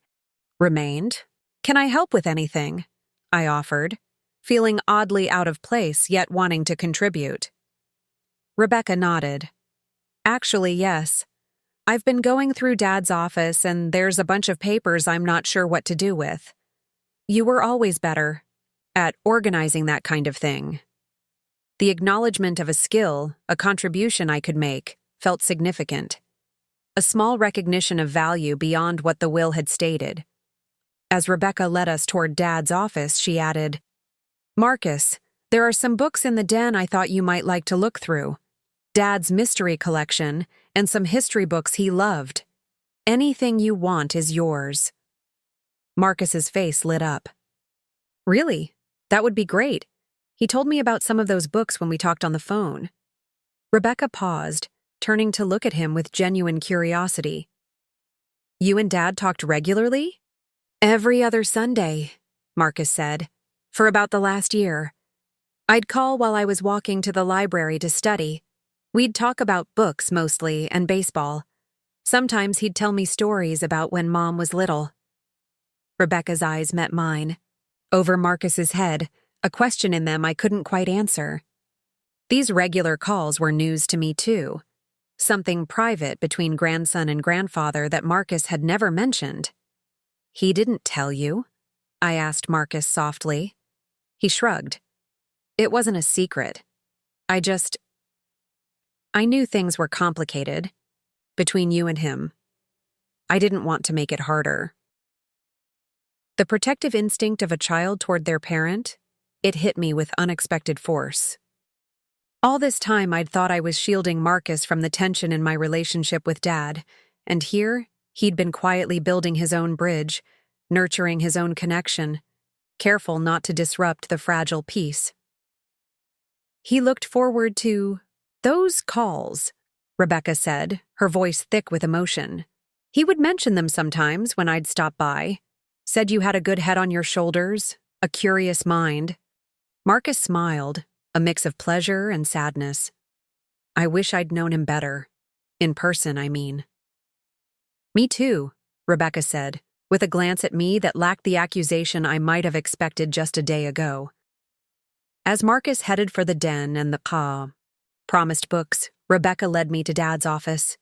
remained. Can I help with anything? I offered, feeling oddly out of place yet wanting to contribute. Rebecca nodded. Actually, yes. I've been going through Dad's office and there's a bunch of papers I'm not sure what to do with. You were always better at organizing that kind of thing. The acknowledgement of a skill, a contribution I could make, felt significant. A small recognition of value beyond what the will had stated. As Rebecca led us toward Dad's office, she added, Marcus, there are some books in the den I thought you might like to look through. Dad's mystery collection and some history books he loved. Anything you want is yours. Marcus's face lit up. Really? That would be great. He told me about some of those books when we talked on the phone. Rebecca paused, turning to look at him with genuine curiosity. You and Dad talked regularly? Every other Sunday, Marcus said, for about the last year. I'd call while I was walking to the library to study. We'd talk about books mostly and baseball. Sometimes he'd tell me stories about when Mom was little. Rebecca's eyes met mine. Over Marcus's head, a question in them I couldn't quite answer. These regular calls were news to me too. Something private between grandson and grandfather that Marcus had never mentioned. He didn't tell you? I asked Marcus softly. He shrugged. It wasn't a secret. I knew things were complicated between you and him. I didn't want to make it harder. The protective instinct of a child toward their parent, it hit me with unexpected force. All this time I'd thought I was shielding Marcus from the tension in my relationship with Dad, and here he'd been quietly building his own bridge, nurturing his own connection, careful not to disrupt the fragile peace. He looked forward to those calls, Rebecca said, her voice thick with emotion. He would mention them sometimes when I'd stop by. Said you had a good head on your shoulders, a curious mind. Marcus smiled, a mix of pleasure and sadness. I wish I'd known him better. In person, I mean. Me too, Rebecca said, with a glance at me that lacked the accusation I might have expected just a day ago. As Marcus headed for the den and the promised books, Rebecca led me to Dad's office.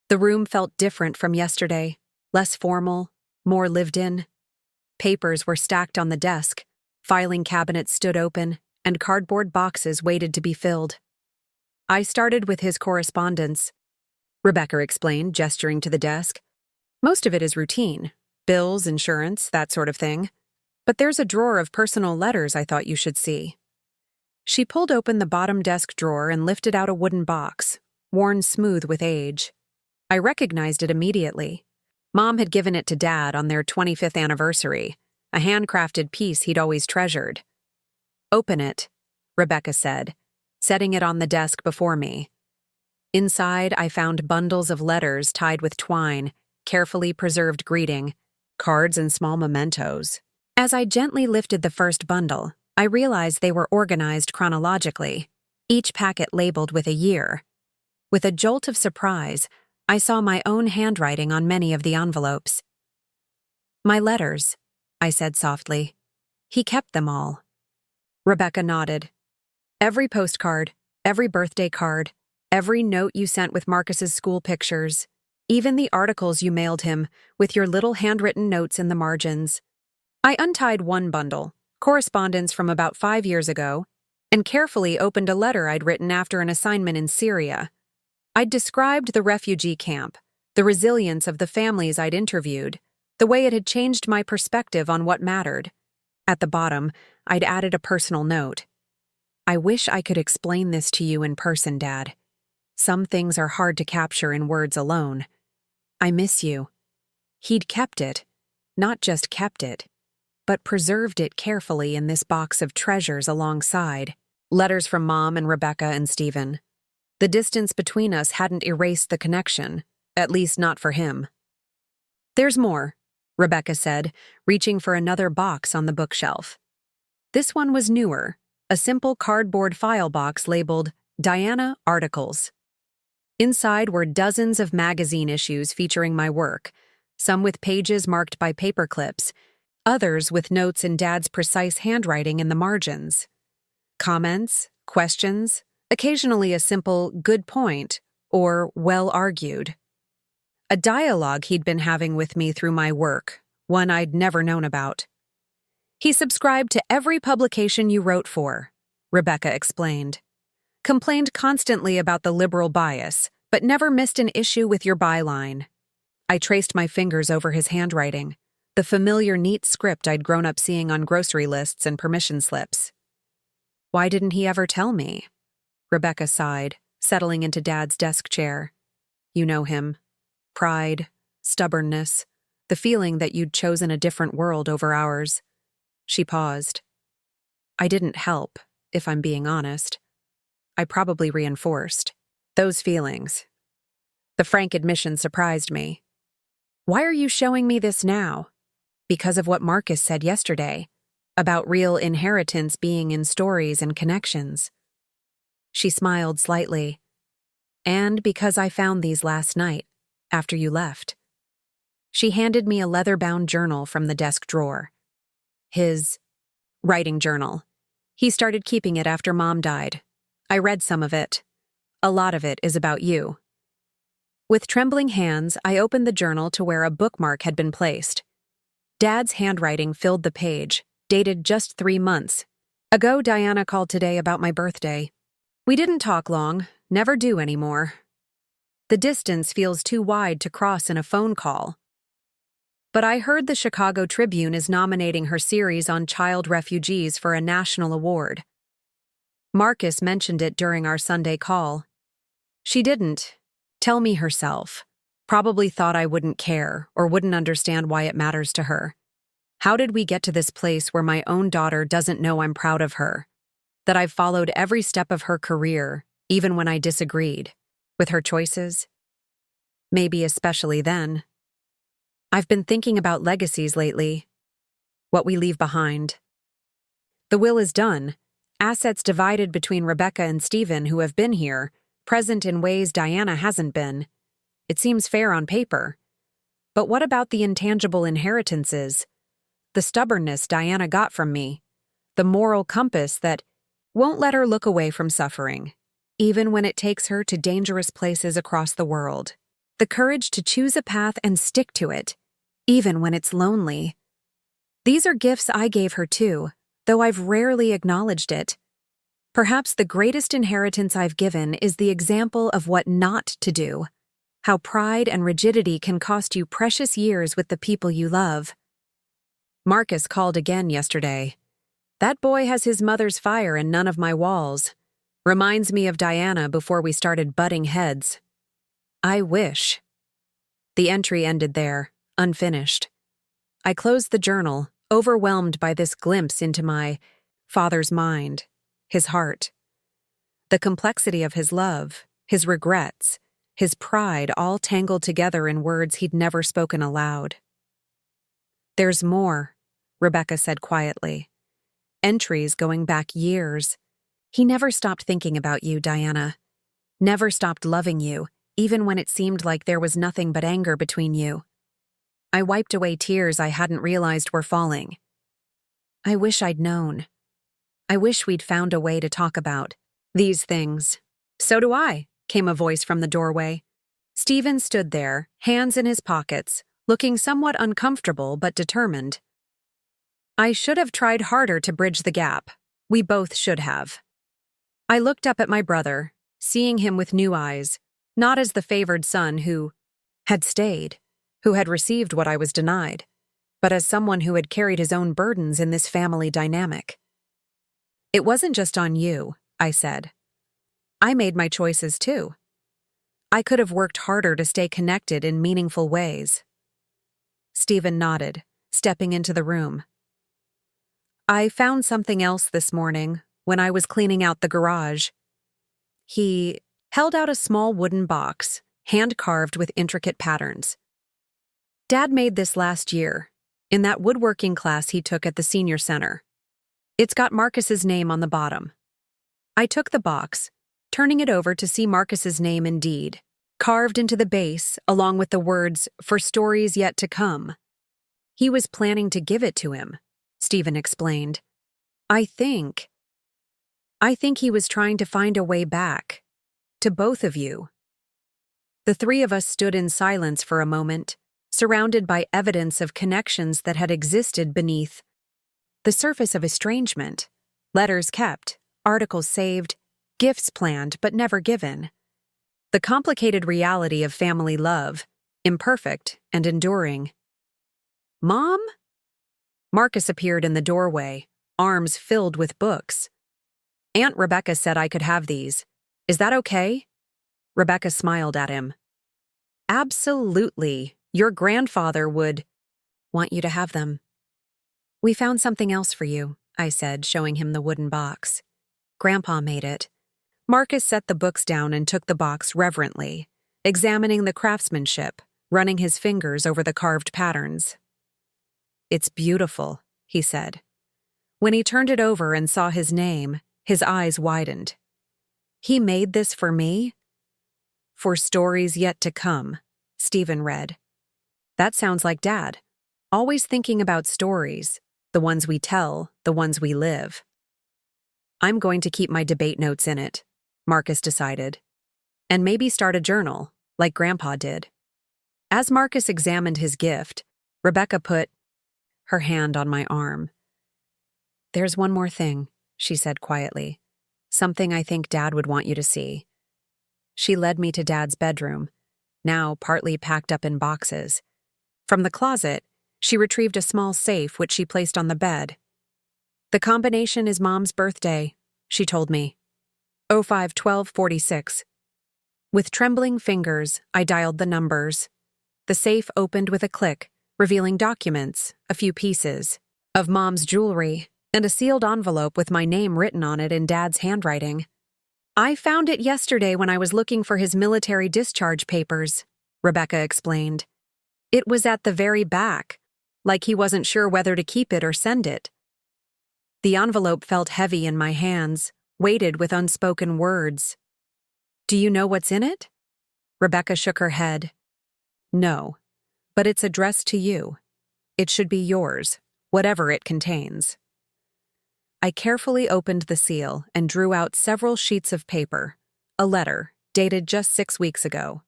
The room felt different from yesterday, less formal, more lived in. Papers were stacked on the desk, filing cabinets stood open, and cardboard boxes waited to be filled. I started with his correspondence, Rebecca explained, gesturing to the desk. Most of it is routine, bills, insurance, that sort of thing. But there's a drawer of personal letters I thought you should see. She pulled open the bottom desk drawer and lifted out a wooden box, worn smooth with age. I recognized it immediately. Mom had given it to Dad on their 25th anniversary, a handcrafted piece he'd always treasured. Open it, Rebecca said, setting it on the desk before me. Inside, I found bundles of letters tied with twine, carefully preserved greeting, cards and small mementos. As I gently lifted the first bundle, I realized they were organized chronologically, each packet labeled with a year. With a jolt of surprise, I saw my own handwriting on many of the envelopes. My letters, I said softly. He kept them all. Rebecca nodded. Every postcard, every birthday card, every note you sent with Marcus's school pictures, even the articles you mailed him with your little handwritten notes in the margins. I untied one bundle, correspondence from about 5 years ago, and carefully opened a letter I'd written after an assignment in Syria. I'd described the refugee camp, the resilience of the families I'd interviewed, the way it had changed my perspective on what mattered. At the bottom, I'd added a personal note. I wish I could explain this to you in person, Dad. Some things are hard to capture in words alone. I miss you. He'd kept it, not just kept it, but preserved it carefully in this box of treasures alongside. Letters from Mom and Rebecca and Stephen. The distance between us hadn't erased the connection, at least not for him. There's more, Rebecca said, reaching for another box on the bookshelf. This one was newer, a simple cardboard file box labeled Diana Articles. Inside were dozens of magazine issues featuring my work, some with pages marked by paper clips, others with notes in Dad's precise handwriting in the margins. Comments, questions, occasionally a simple good point or well argued. A dialogue he'd been having with me through my work, one I'd never known about. He subscribed to every publication you wrote for, Rebecca explained. Complained constantly about the liberal bias, but never missed an issue with your byline. I traced my fingers over his handwriting, the familiar neat script I'd grown up seeing on grocery lists and permission slips. Why didn't he ever tell me? Rebecca sighed, settling into Dad's desk chair. You know him. Pride, stubbornness, the feeling that you'd chosen a different world over ours. She paused. I didn't help, if I'm being honest. I probably reinforced those feelings. The frank admission surprised me. Why are you showing me this now? Because of what Marcus said yesterday, about real inheritance being in stories and connections. She smiled slightly. And because I found these last night, after you left. She handed me a leather-bound journal from the desk drawer. His writing journal. He started keeping it after Mom died. I read some of it. A lot of it is about you. With trembling hands, I opened the journal to where a bookmark had been placed. Dad's handwriting filled the page, dated just 3 months ago. Diana called today about my birthday. We didn't talk long, never do anymore. The distance feels too wide to cross in a phone call. But I heard the Chicago Tribune is nominating her series on child refugees for a national award. Marcus mentioned it during our Sunday call. She didn't tell me herself. Probably thought I wouldn't care or wouldn't understand why it matters to her. How did we get to this place where my own daughter doesn't know I'm proud of her? That I've followed every step of her career, even when I disagreed with her choices? Maybe especially then. I've been thinking about legacies lately. What we leave behind. The will is done. Assets divided between Rebecca and Stephen, who have been here, present in ways Diana hasn't been. It seems fair on paper. But what about the intangible inheritances? The stubbornness Diana got from me. The moral compass that won't let her look away from suffering, even when it takes her to dangerous places across the world. The courage to choose a path and stick to it, even when it's lonely. These are gifts I gave her too, though I've rarely acknowledged it. Perhaps the greatest inheritance I've given is the example of what not to do. How pride and rigidity can cost you precious years with the people you love. Marcus called again yesterday. That boy has his mother's fire and none of my walls. Reminds me of Diana before we started butting heads. I wish. The entry ended there, unfinished. I closed the journal, overwhelmed by this glimpse into my father's mind, his heart. The complexity of his love, his regrets, his pride all tangled together in words he'd never spoken aloud. There's more, Rebecca said quietly. Entries going back years. He never stopped thinking about you, Diana. Never stopped loving you, even when it seemed like there was nothing but anger between you. I wiped away tears I hadn't realized were falling. I wish I'd known. I wish we'd found a way to talk about these things. So do I, came a voice from the doorway. Stephen stood there, hands in his pockets, looking somewhat uncomfortable but determined. I should have tried harder to bridge the gap. We both should have. I looked up at my brother, seeing him with new eyes, not as the favored son who had stayed, who had received what I was denied, but as someone who had carried his own burdens in this family dynamic. It wasn't just on you, I said. I made my choices too. I could have worked harder to stay connected in meaningful ways. Stephen nodded, stepping into the room. I found something else this morning when I was cleaning out the garage. He held out a small wooden box, hand-carved with intricate patterns. Dad made this last year, in that woodworking class he took at the senior center. It's got Marcus's name on the bottom. I took the box, turning it over to see Marcus's name indeed, carved into the base along with the words, "For stories yet to come." He was planning to give it to him, Stephen explained. I think he was trying to find a way back, to both of you. The three of us stood in silence for a moment, surrounded by evidence of connections that had existed beneath the surface of estrangement. Letters kept, articles saved, gifts planned but never given. The complicated reality of family love, imperfect and enduring. Mom? Marcus appeared in the doorway, arms filled with books. Aunt Rebecca said I could have these. Is that okay? Rebecca smiled at him. Absolutely. Your grandfather would want you to have them. We found something else for you, I said, showing him the wooden box. Grandpa made it. Marcus set the books down and took the box reverently, examining the craftsmanship, running his fingers over the carved patterns. It's beautiful, he said. When he turned it over and saw his name, his eyes widened. He made this for me? For stories yet to come, Stephen read. That sounds like Dad. Always thinking about stories, the ones we tell, the ones we live. I'm going to keep my debate notes in it, Marcus decided. And maybe start a journal, like Grandpa did. As Marcus examined his gift, Rebecca put, her hand on my arm. "There's one more thing," she said quietly. "Something I think Dad would want you to see." She led me to Dad's bedroom, now partly packed up in boxes. From the closet, she retrieved a small safe which she placed on the bed. "The combination is Mom's birthday," she told me. 05-12-46. With trembling fingers, I dialed the numbers. The safe opened with a click, revealing documents, a few pieces of Mom's jewelry, and a sealed envelope with my name written on it in Dad's handwriting. "I found it yesterday when I was looking for his military discharge papers," Rebecca explained. "It was at the very back, like he wasn't sure whether to keep it or send it." The envelope felt heavy in my hands, weighted with unspoken words. "Do you know what's in it?" Rebecca shook her head. "No, but it's addressed to you. It should be yours, whatever it contains." I carefully opened the seal and drew out several sheets of paper, a letter dated just 6 weeks ago.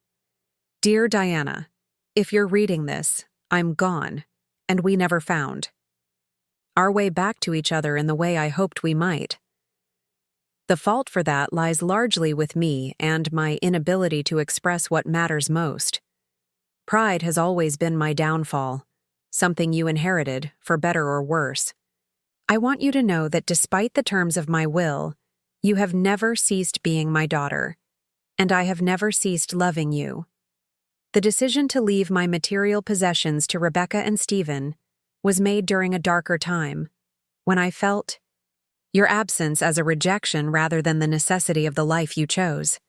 "Dear Diana, if you're reading this, I'm gone, and we never found our way back to each other in the way I hoped we might. The fault for that lies largely with me and my inability to express what matters most. Pride has always been my downfall, something you inherited, for better or worse. I want you to know that despite the terms of my will, you have never ceased being my daughter, and I have never ceased loving you. The decision to leave my material possessions to Rebecca and Stephen was made during a darker time, when I felt your absence as a rejection rather than the necessity of the life you chose.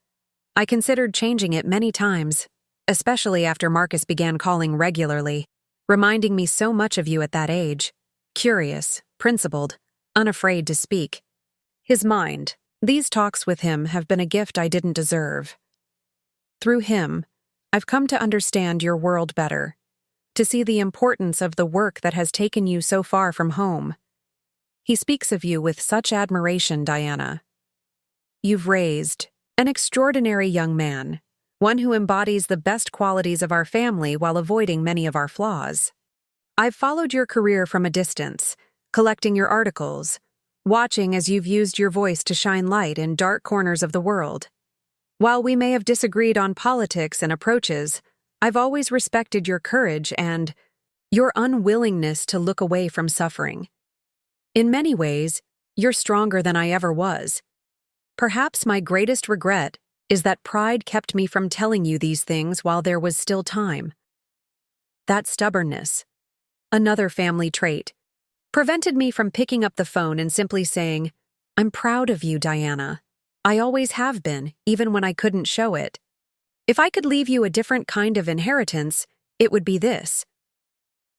I considered changing it many times, especially after Marcus began calling regularly, reminding me so much of you at that age, curious, principled, unafraid to speak. His mind, these talks with him have been a gift I didn't deserve. Through him, I've come to understand your world better, to see the importance of the work that has taken you so far from home. He speaks of you with such admiration, Diana. You've raised an extraordinary young man, one who embodies the best qualities of our family while avoiding many of our flaws. I've followed your career from a distance, collecting your articles, watching as you've used your voice to shine light in dark corners of the world. While we may have disagreed on politics and approaches, I've always respected your courage and your unwillingness to look away from suffering. In many ways, you're stronger than I ever was. Perhaps my greatest regret is that pride kept me from telling you these things while there was still time. That stubbornness, another family trait, prevented me from picking up the phone and simply saying, "I'm proud of you, Diana. I always have been, even when I couldn't show it. If I could leave you a different kind of inheritance, it would be this: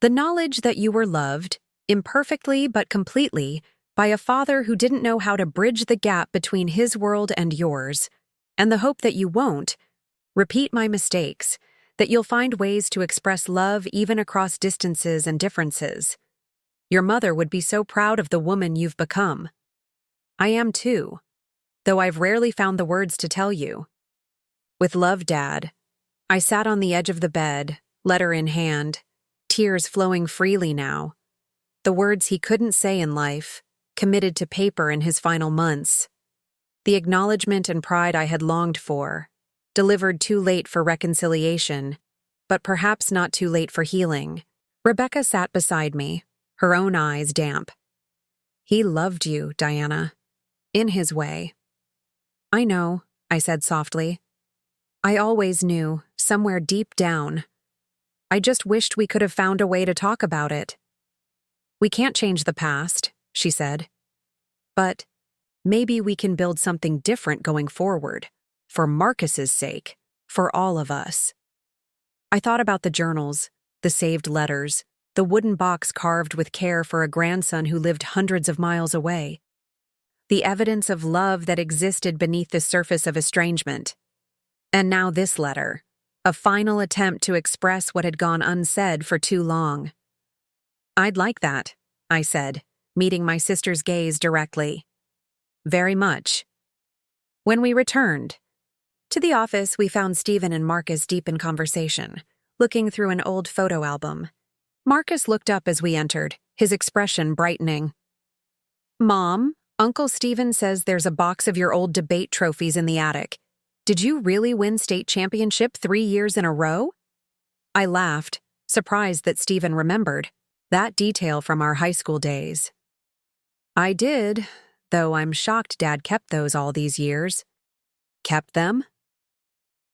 the knowledge that you were loved, imperfectly but completely, by a father who didn't know how to bridge the gap between his world and yours, and the hope that you won't repeat my mistakes, that you'll find ways to express love even across distances and differences. Your mother would be so proud of the woman you've become. I am too, though I've rarely found the words to tell you. With love, Dad." I sat on the edge of the bed, letter in hand, tears flowing freely now. The words he couldn't say in life, committed to paper in his final months. The acknowledgement and pride I had longed for, delivered too late for reconciliation, but perhaps not too late for healing. Rebecca sat beside me, her own eyes damp. "He loved you, Diana. In his way." "I know," I said softly. "I always knew, somewhere deep down. I just wished we could have found a way to talk about it." "We can't change the past," she said. "But maybe we can build something different going forward, for Marcus's sake, for all of us." I thought about the journals, the saved letters, the wooden box carved with care for a grandson who lived hundreds of miles away. The evidence of love that existed beneath the surface of estrangement. And now this letter, a final attempt to express what had gone unsaid for too long. "I'd like that," I said, meeting my sister's gaze directly. "Very much." When we returned to the office, we found Stephen and Marcus deep in conversation, looking through an old photo album. Marcus looked up as we entered, his expression brightening. Mom, Uncle Stephen says there's a box of your old debate trophies in the attic. Did you really win state championship 3 years in a row? I laughed, surprised that Stephen remembered that detail from our high school days. I did, though I'm shocked Dad kept those all these years. Kept them?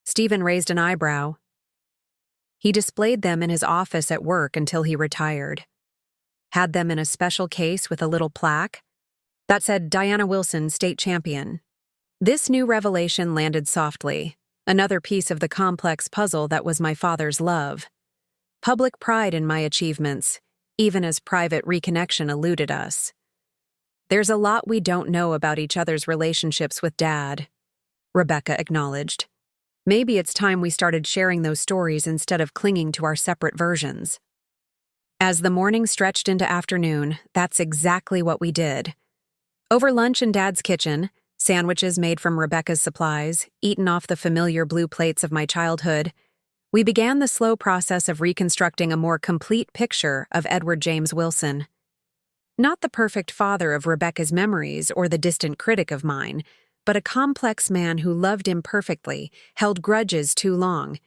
Stephen raised an eyebrow. He displayed them in his office at work until he retired. Had them in a special case with a little plaque that said Diana Wilson, state champion. This new revelation landed softly, another piece of the complex puzzle that was my father's love. Public pride in my achievements, even as private reconnection eluded us. There's a lot we don't know about each other's relationships with Dad, Rebecca acknowledged. Maybe it's time we started sharing those stories instead of clinging to our separate versions. As the morning stretched into afternoon, that's exactly what we did. Over lunch in Dad's kitchen, sandwiches made from Rebecca's supplies, eaten off the familiar blue plates of my childhood, we began the slow process of reconstructing a more complete picture of Edward James Wilson. Not the perfect father of Rebecca's memories or the distant critic of mine, but a complex man who loved imperfectly, held grudges too long,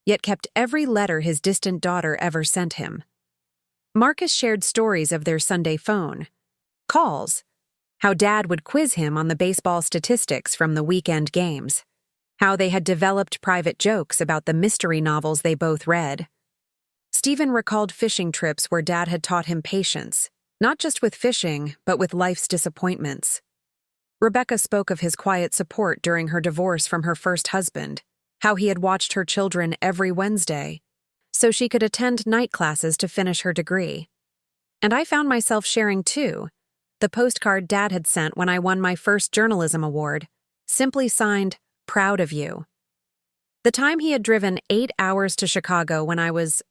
yet kept every letter his distant daughter ever sent him. Marcus shared stories of their Sunday phone calls, how Dad would quiz him on the baseball statistics from the weekend games, how they had developed private jokes about the mystery novels they both read. Stephen recalled fishing trips where Dad had taught him patience, not just with fishing, but with life's disappointments. Rebecca spoke of his quiet support during her divorce from her first husband, how he had watched her children every Wednesday, so she could attend night classes to finish her degree. And I found myself sharing, too, the postcard Dad had sent when I won my first journalism award, simply signed, "Proud of you." The time he had driven 8 hours to Chicago when I was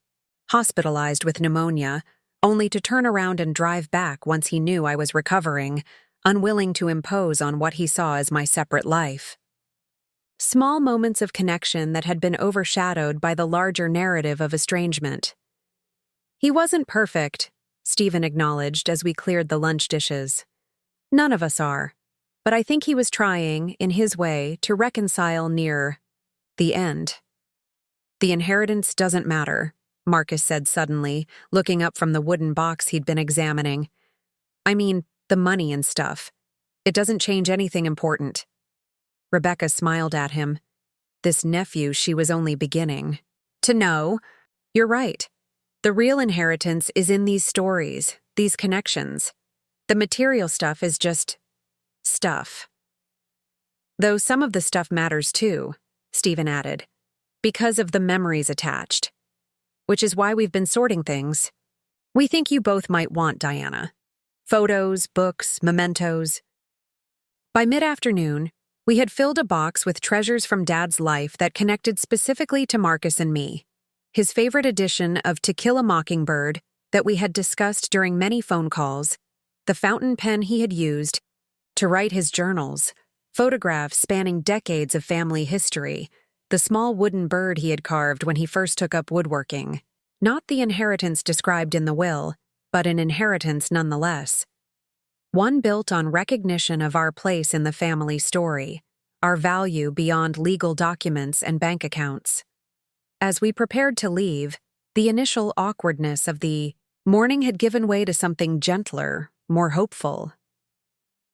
hospitalized with pneumonia, only to turn around and drive back once he knew I was recovering, unwilling to impose on what he saw as my separate life. Small moments of connection that had been overshadowed by the larger narrative of estrangement. He wasn't perfect, Stephen acknowledged as we cleared the lunch dishes. None of us are, but I think he was trying, in his way, to reconcile near the end. The inheritance doesn't matter, Marcus said suddenly, looking up from the wooden box he'd been examining. I mean, the money and stuff. It doesn't change anything important. Rebecca smiled at him. This nephew she was only beginning to know. You're right. The real inheritance is in these stories, these connections. The material stuff is just stuff. Though some of the stuff matters too, Stephen added, because of the memories attached. Which is why we've been sorting things. We think you both might want, Diana. Photos, books, mementos. By mid-afternoon, we had filled a box with treasures from Dad's life that connected specifically to Marcus and me. His favorite edition of To Kill a Mockingbird that we had discussed during many phone calls, the fountain pen he had used to write his journals, photographs spanning decades of family history, the small wooden bird he had carved when he first took up woodworking. Not the inheritance described in the will, but an inheritance nonetheless. One built on recognition of our place in the family story, our value beyond legal documents and bank accounts. As we prepared to leave, the initial awkwardness of the morning had given way to something gentler, more hopeful.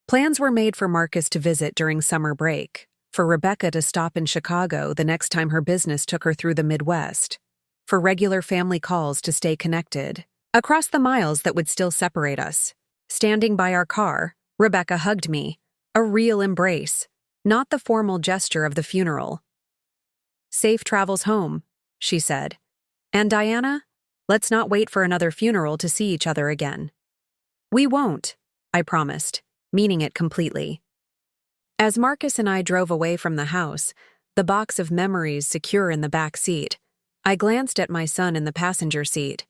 Plans were made for Marcus to visit during summer break, for Rebecca to stop in Chicago the next time her business took her through the Midwest, for regular family calls to stay connected, across the miles that would still separate us. Standing by our car, Rebecca hugged me, a real embrace, not the formal gesture of the funeral. Safe travels home, she said. And Diana, let's not wait for another funeral to see each other again. We won't, I promised, meaning it completely. As Marcus and I drove away from the house, the box of memories secure in the back seat, I glanced at my son in the passenger seat.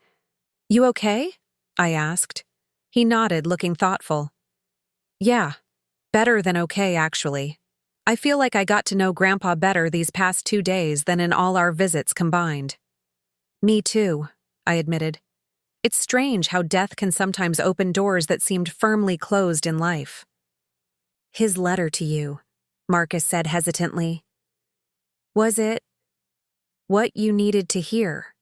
You okay? I asked. He nodded, looking thoughtful. Yeah, better than okay, actually. I feel like I got to know Grandpa better these past 2 days than in all our visits combined. Me too, I admitted. It's strange how death can sometimes open doors that seemed firmly closed in life. "His letter to you," Marcus said hesitantly. "Was it what you needed to hear?"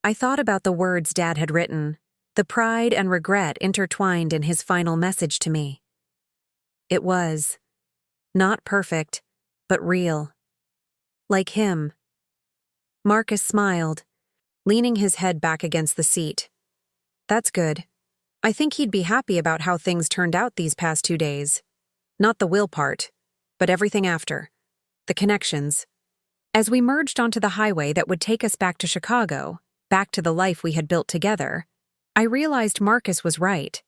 I thought about the words Dad had written, the pride and regret intertwined in his final message to me. It was not perfect, but real. Like him. Marcus smiled, leaning his head back against the seat. "That's good. I think he'd be happy about how things turned out these past 2 days. Not the will part, but everything after. The connections." As we merged onto the highway that would take us back to Chicago, back to the life we had built together, I realized Marcus was right.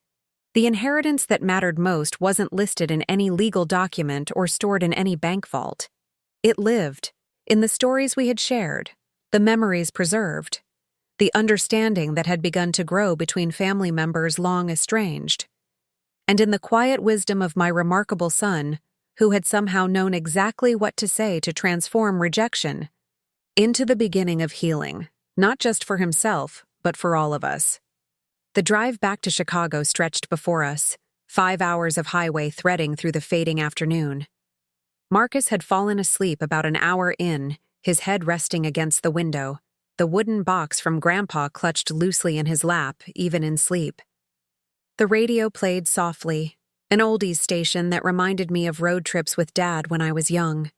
The inheritance that mattered most wasn't listed in any legal document or stored in any bank vault. It lived in the stories we had shared, the memories preserved, the understanding that had begun to grow between family members long estranged, and in the quiet wisdom of my remarkable son, who had somehow known exactly what to say to transform rejection into the beginning of healing, not just for himself, but for all of us. The drive back to Chicago stretched before us, 5 hours of highway threading through the fading afternoon. Marcus had fallen asleep about an hour in, his head resting against the window, the wooden box from Grandpa clutched loosely in his lap, even in sleep. The radio played softly, an oldies station that reminded me of road trips with Dad when I was young.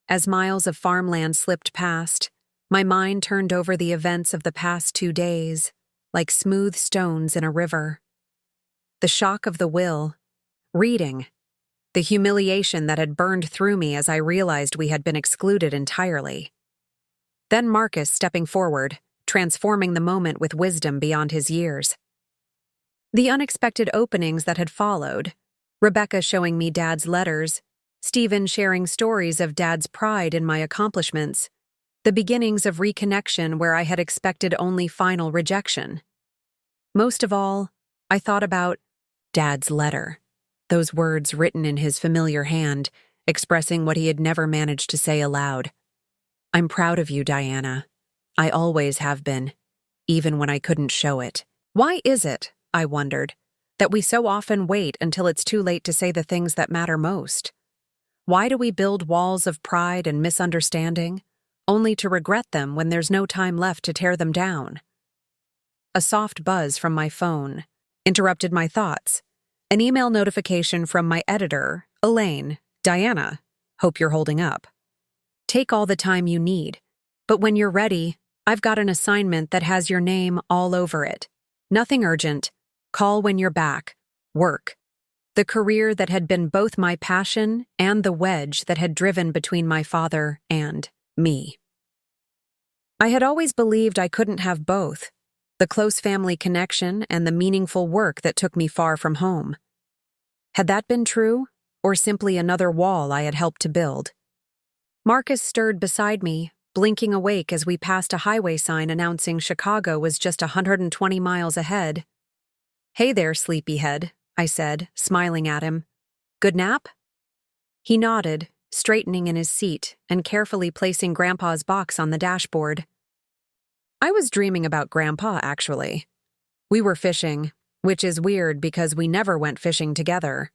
As miles of farmland slipped past, my mind turned over the events of the past 2 days, like smooth stones in a river. The shock of the will, reading, the humiliation that had burned through me as I realized we had been excluded entirely. Then Marcus stepping forward, transforming the moment with wisdom beyond his years. The unexpected openings that had followed, Rebecca showing me Dad's letters, Stephen sharing stories of Dad's pride in my accomplishments, the beginnings of reconnection where I had expected only final rejection. Most of all, I thought about Dad's letter, those words written in his familiar hand, expressing what he had never managed to say aloud. "I'm proud of you, Diana. I always have been, even when I couldn't show it." Why is it, I wondered, that we so often wait until it's too late to say the things that matter most? Why do we build walls of pride and misunderstanding, only to regret them when there's no time left to tear them down? A soft buzz from my phone interrupted my thoughts. An email notification from my editor, Elaine. "Diana, hope you're holding up. Take all the time you need, but when you're ready, I've got an assignment that has your name all over it. Nothing urgent. Call when you're back. Work. The career that had been both my passion and the wedge that had driven between my father and me." I had always believed I couldn't have both, the close family connection and the meaningful work that took me far from home. Had that been true, or simply another wall I had helped to build? Marcus stirred beside me, blinking awake as we passed a highway sign announcing Chicago was just 120 miles ahead. "Hey there, sleepyhead," I said, smiling at him. "Good nap?" He nodded, straightening in his seat and carefully placing Grandpa's box on the dashboard. "I was dreaming about Grandpa, actually. We were fishing, which is weird because we never went fishing together."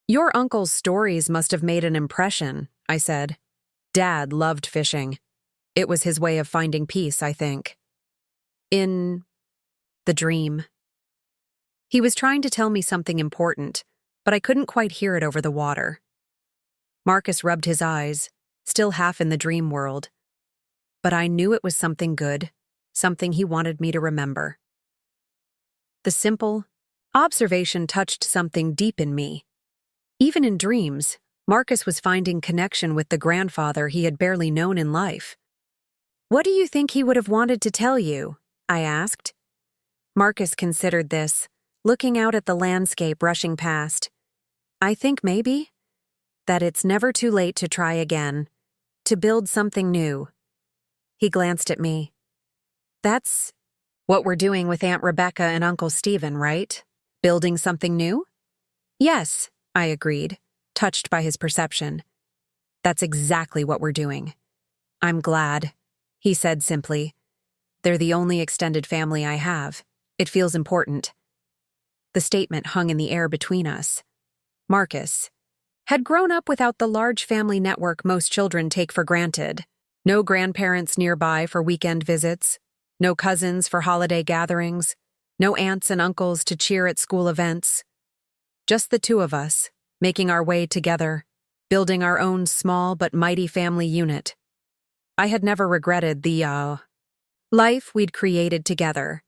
"Your uncle's stories must have made an impression," I said. "Dad loved fishing. It was his way of finding peace, I think." In the dream. He was trying to tell me something important, but I couldn't quite hear it over the water. Marcus rubbed his eyes, still half in the dream world. But I knew it was something good, something he wanted me to remember. The simple observation touched something deep in me. Even in dreams, Marcus was finding connection with the grandfather he had barely known in life. "What do you think he would have wanted to tell you?" I asked. Marcus considered this, looking out at the landscape rushing past. "I think maybe that it's never too late to try again, to build something new." He glanced at me. "That's what we're doing with Aunt Rebecca and Uncle Stephen, right? Building something new?" "Yes," I agreed, touched by his perception. "That's exactly what we're doing." "I'm glad," he said simply. They're the only extended family I have. It feels important." The statement hung in the air between us. Marcus had grown up without the large family network most children take for granted. No grandparents nearby for weekend visits, no cousins for holiday gatherings, no aunts and uncles to cheer at school events. Just the two of us, making our way together, building our own small but mighty family unit. I had never regretted the life we'd created together.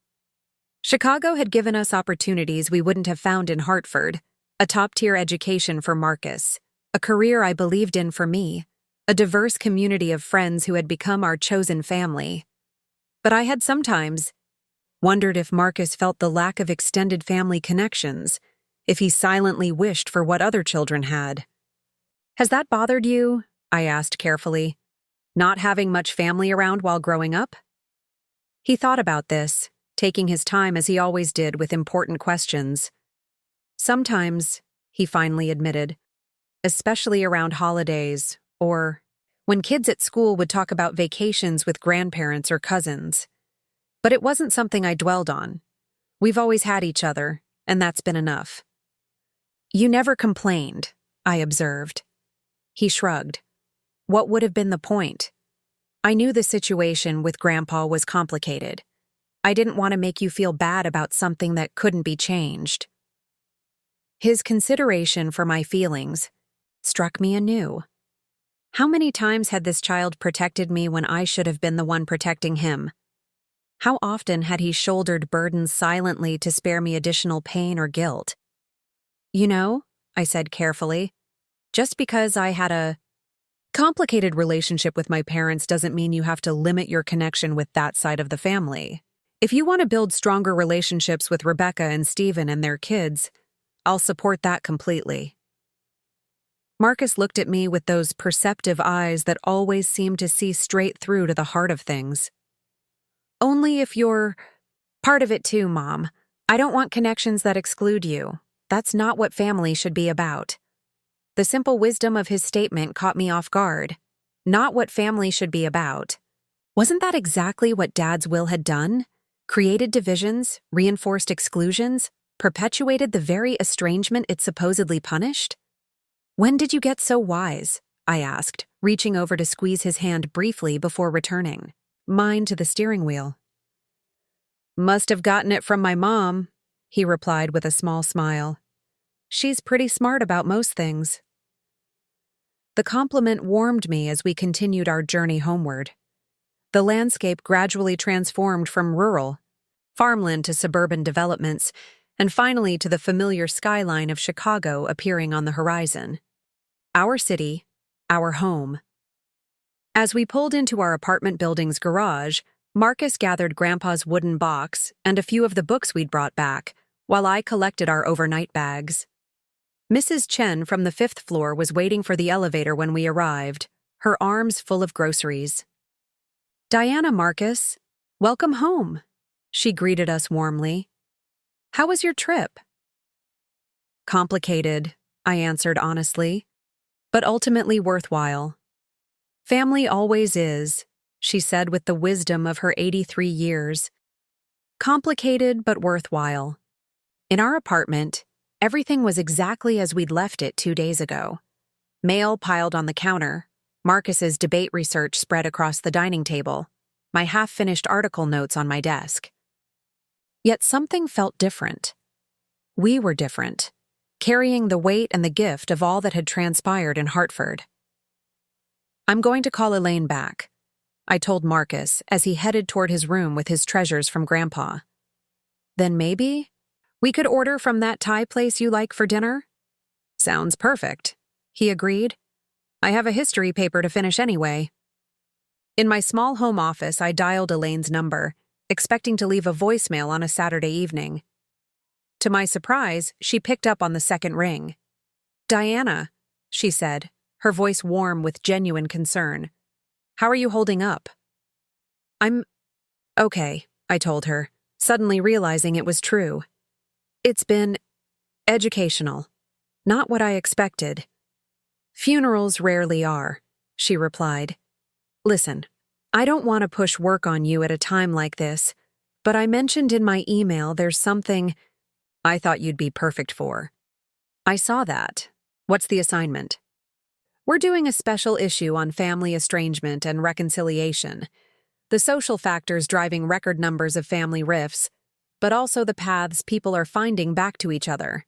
Chicago had given us opportunities we wouldn't have found in Hartford, a top-tier education for Marcus, a career I believed in for me, a diverse community of friends who had become our chosen family. But I had sometimes wondered if Marcus felt the lack of extended family connections, if he silently wished for what other children had. "Has that bothered you?" I asked carefully. "Not having much family around while growing up?" He thought about this, taking his time as he always did with important questions. "Sometimes," he finally admitted, "especially around holidays, or when kids at school would talk about vacations with grandparents or cousins. But it wasn't something I dwelled on. We've always had each other, and that's been enough." "You never complained," I observed. He shrugged. What would have been the point? I knew the situation with Grandpa was complicated. I didn't want to make you feel bad about something that couldn't be changed. His consideration for my feelings struck me anew. How many times had this child protected me when I should have been the one protecting him? How often had he shouldered burdens silently to spare me additional pain or guilt? "You know," I said carefully, "just because I had a complicated relationship with my parents doesn't mean you have to limit your connection with that side of the family. If you want to build stronger relationships with Rebecca and Stephen and their kids, I'll support that completely." Marcus looked at me with those perceptive eyes that always seemed to see straight through to the heart of things. "Only if you're part of it too, Mom. I don't want connections that exclude you. That's not what family should be about." The simple wisdom of his statement caught me off guard. Not what family should be about. Wasn't that exactly what Dad's will had done? Created divisions, reinforced exclusions, perpetuated the very estrangement it supposedly punished? "When did you get so wise?" I asked, reaching over to squeeze his hand briefly before returning mine to the steering wheel. "Must have gotten it from my mom," he replied with a small smile. "She's pretty smart about most things." The compliment warmed me as we continued our journey homeward. The landscape gradually transformed from rural, farmland to suburban developments, and finally to the familiar skyline of Chicago appearing on the horizon. Our city, our home. As we pulled into our apartment building's garage, Marcus gathered Grandpa's wooden box and a few of the books we'd brought back, while I collected our overnight bags. Mrs. Chen from the 5th floor was waiting for the elevator when we arrived, her arms full of groceries. "Diana, Marcus, welcome home," she greeted us warmly. "How was your trip?" "Complicated," I answered honestly, "but ultimately worthwhile." "Family always is," she said with the wisdom of her 83 years. "Complicated but worthwhile." In our apartment, everything was exactly as we'd left it 2 days ago. Mail piled on the counter, Marcus's debate research spread across the dining table, my half-finished article notes on my desk. Yet something felt different. We were different, carrying the weight and the gift of all that had transpired in Hartford. "I'm going to call Elaine back," I told Marcus as he headed toward his room with his treasures from Grandpa. "Then maybe we could order from that Thai place you like for dinner?" "Sounds perfect," he agreed. "I have a history paper to finish anyway." In my small home office, I dialed Elaine's number, expecting to leave a voicemail on a Saturday evening. To my surprise, she picked up on the second ring. "Diana," she said, her voice warm with genuine concern. "How are you holding up?" "I'm okay," I told her, suddenly realizing it was true. "It's been educational. Not what I expected." "Funerals rarely are," she replied. "Listen, I don't want to push work on you at a time like this, but I mentioned in my email there's something I thought you'd be perfect for. I saw that. What's the assignment? We're doing a special issue on family estrangement and reconciliation, the social factors driving record numbers of family rifts, but also the paths people are finding back to each other.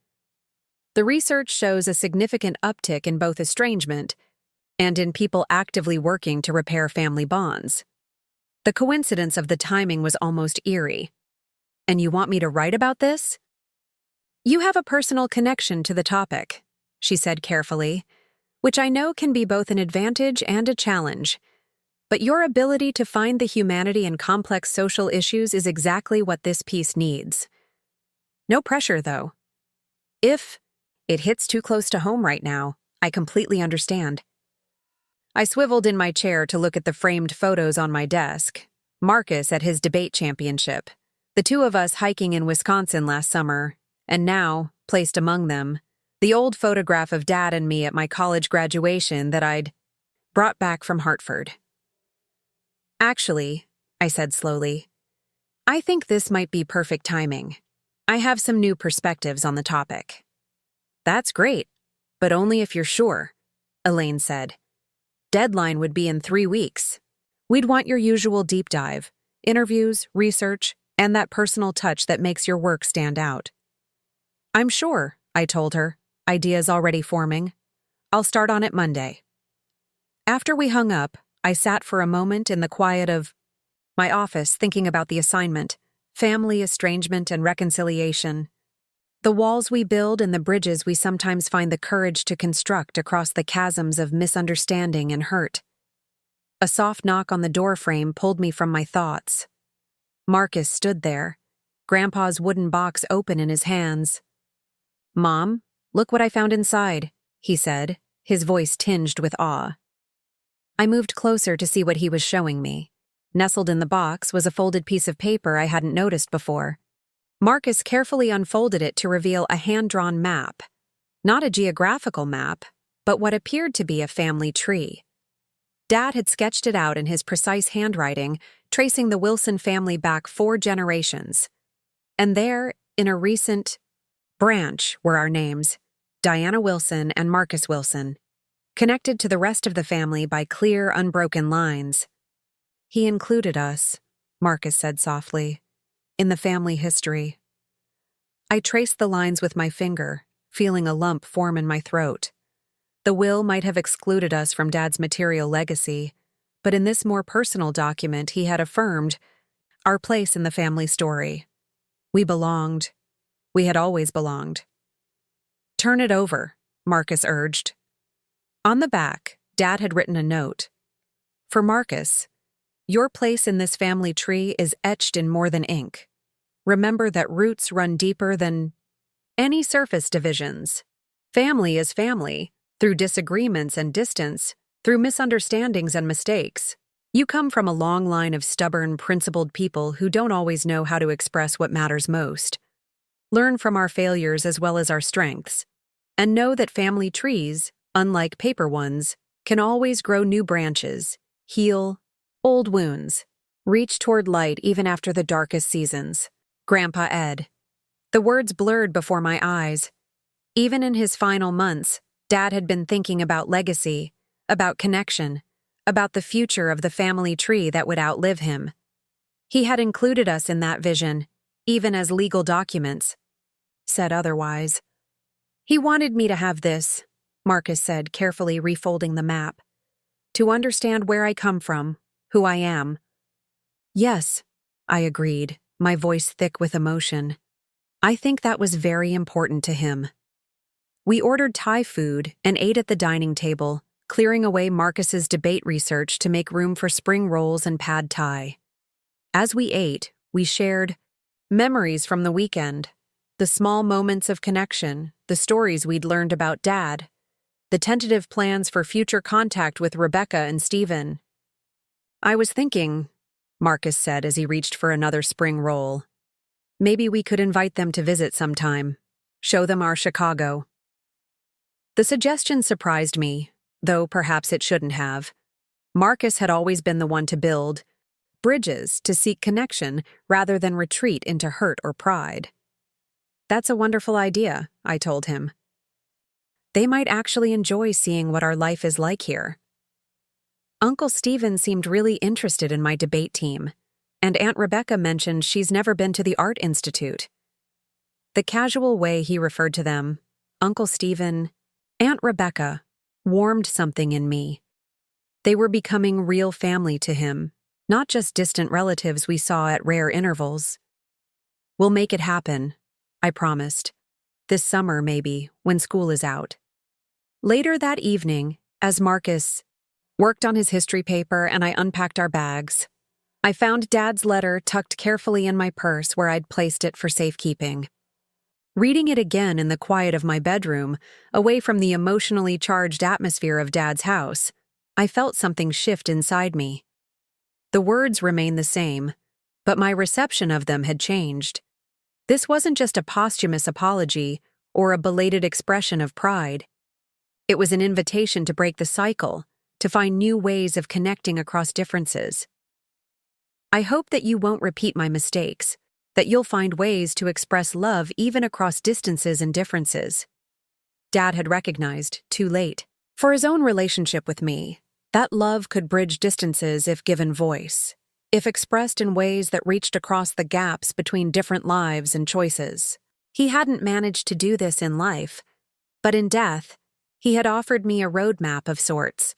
The research shows a significant uptick in both estrangement and in people actively working to repair family bonds. The coincidence of the timing was almost eerie. And you want me to write about this? You have a personal connection to the topic, she said carefully, which I know can be both an advantage and a challenge. But your ability to find the humanity in complex social issues is exactly what this piece needs. No pressure, though. If it hits too close to home right now, I completely understand. I swiveled in my chair to look at the framed photos on my desk. Marcus at his debate championship, the two of us hiking in Wisconsin last summer, and now, placed among them, the old photograph of Dad and me at my college graduation that I'd brought back from Hartford. Actually, I said slowly, I think this might be perfect timing. I have some new perspectives on the topic. That's great, but only if you're sure, Elaine said. Deadline would be in 3 weeks. We'd want your usual deep dive, interviews, research, and that personal touch that makes your work stand out. I'm sure, I told her, ideas already forming. I'll start on it Monday. After we hung up, I sat for a moment in the quiet of my office thinking about the assignment, family estrangement and reconciliation. The walls we build and the bridges we sometimes find the courage to construct across the chasms of misunderstanding and hurt. A soft knock on the doorframe pulled me from my thoughts. Marcus stood there, Grandpa's wooden box open in his hands. Mom, look what I found inside, he said, his voice tinged with awe. I moved closer to see what he was showing me. Nestled in the box was a folded piece of paper I hadn't noticed before. Marcus carefully unfolded it to reveal a hand-drawn map. Not a geographical map, but what appeared to be a family tree. Dad had sketched it out in his precise handwriting, tracing the Wilson family back 4 generations. And there, in a recent branch, were our names, Diana Wilson and Marcus Wilson, connected to the rest of the family by clear, unbroken lines. He included us, Marcus said softly, in the family history. I traced the lines with my finger, feeling a lump form in my throat. The will might have excluded us from Dad's material legacy, but in this more personal document he had affirmed our place in the family story. We belonged. We had always belonged. Turn it over, Marcus urged. On the back, Dad had written a note. For Marcus, your place in this family tree is etched in more than ink. Remember that roots run deeper than any surface divisions. Family is family, through disagreements and distance, through misunderstandings and mistakes. You come from a long line of stubborn, principled people who don't always know how to express what matters most. Learn from our failures as well as our strengths, and know that family trees, unlike paper ones, can always grow new branches, heal old wounds, reach toward light even after the darkest seasons. Grandpa Ed. The words blurred before my eyes. Even in his final months, Dad had been thinking about legacy, about connection, about the future of the family tree that would outlive him. He had included us in that vision, even as legal documents said otherwise. He wanted me to have this, Marcus said, carefully refolding the map, to understand where I come from, who I am. Yes, I agreed, my voice thick with emotion. I think that was very important to him. We ordered Thai food and ate at the dining table, clearing away Marcus's debate research to make room for spring rolls and pad thai. As we ate, we shared memories from the weekend, the small moments of connection, the stories we'd learned about Dad, the tentative plans for future contact with Rebecca and Stephen. I was thinking, Marcus said as he reached for another spring roll, maybe we could invite them to visit sometime, show them our Chicago. The suggestion surprised me, though perhaps it shouldn't have. Marcus had always been the one to build bridges to seek connection rather than retreat into hurt or pride. That's a wonderful idea, I told him. They might actually enjoy seeing what our life is like here. Uncle Stephen seemed really interested in my debate team, and Aunt Rebecca mentioned she's never been to the Art Institute. The casual way he referred to them, Uncle Stephen, Aunt Rebecca, warmed something in me. They were becoming real family to him, not just distant relatives we saw at rare intervals. We'll make it happen, I promised. This summer, maybe, when school is out. Later that evening, as Marcus worked on his history paper and I unpacked our bags, I found Dad's letter tucked carefully in my purse where I'd placed it for safekeeping. Reading it again in the quiet of my bedroom, away from the emotionally charged atmosphere of Dad's house, I felt something shift inside me. The words remained the same, but my reception of them had changed. This wasn't just a posthumous apology or a belated expression of pride. It was an invitation to break the cycle, to find new ways of connecting across differences. I hope that you won't repeat my mistakes, that you'll find ways to express love even across distances and differences. Dad had recognized, too late, for his own relationship with me, that love could bridge distances if given voice, if expressed in ways that reached across the gaps between different lives and choices. He hadn't managed to do this in life, but in death, he had offered me a roadmap of sorts.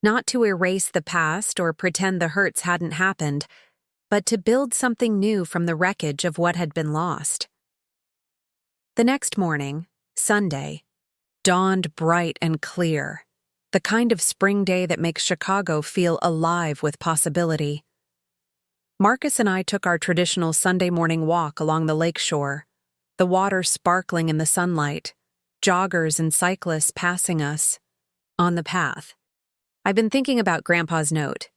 Not to erase the past or pretend the hurts hadn't happened, but to build something new from the wreckage of what had been lost. The next morning, Sunday, dawned bright and clear, the kind of spring day that makes Chicago feel alive with possibility. Marcus and I took our traditional Sunday morning walk along the lake shore, the water sparkling in the sunlight, joggers and cyclists passing us. On the path, "I've been thinking about Grandpa's note,"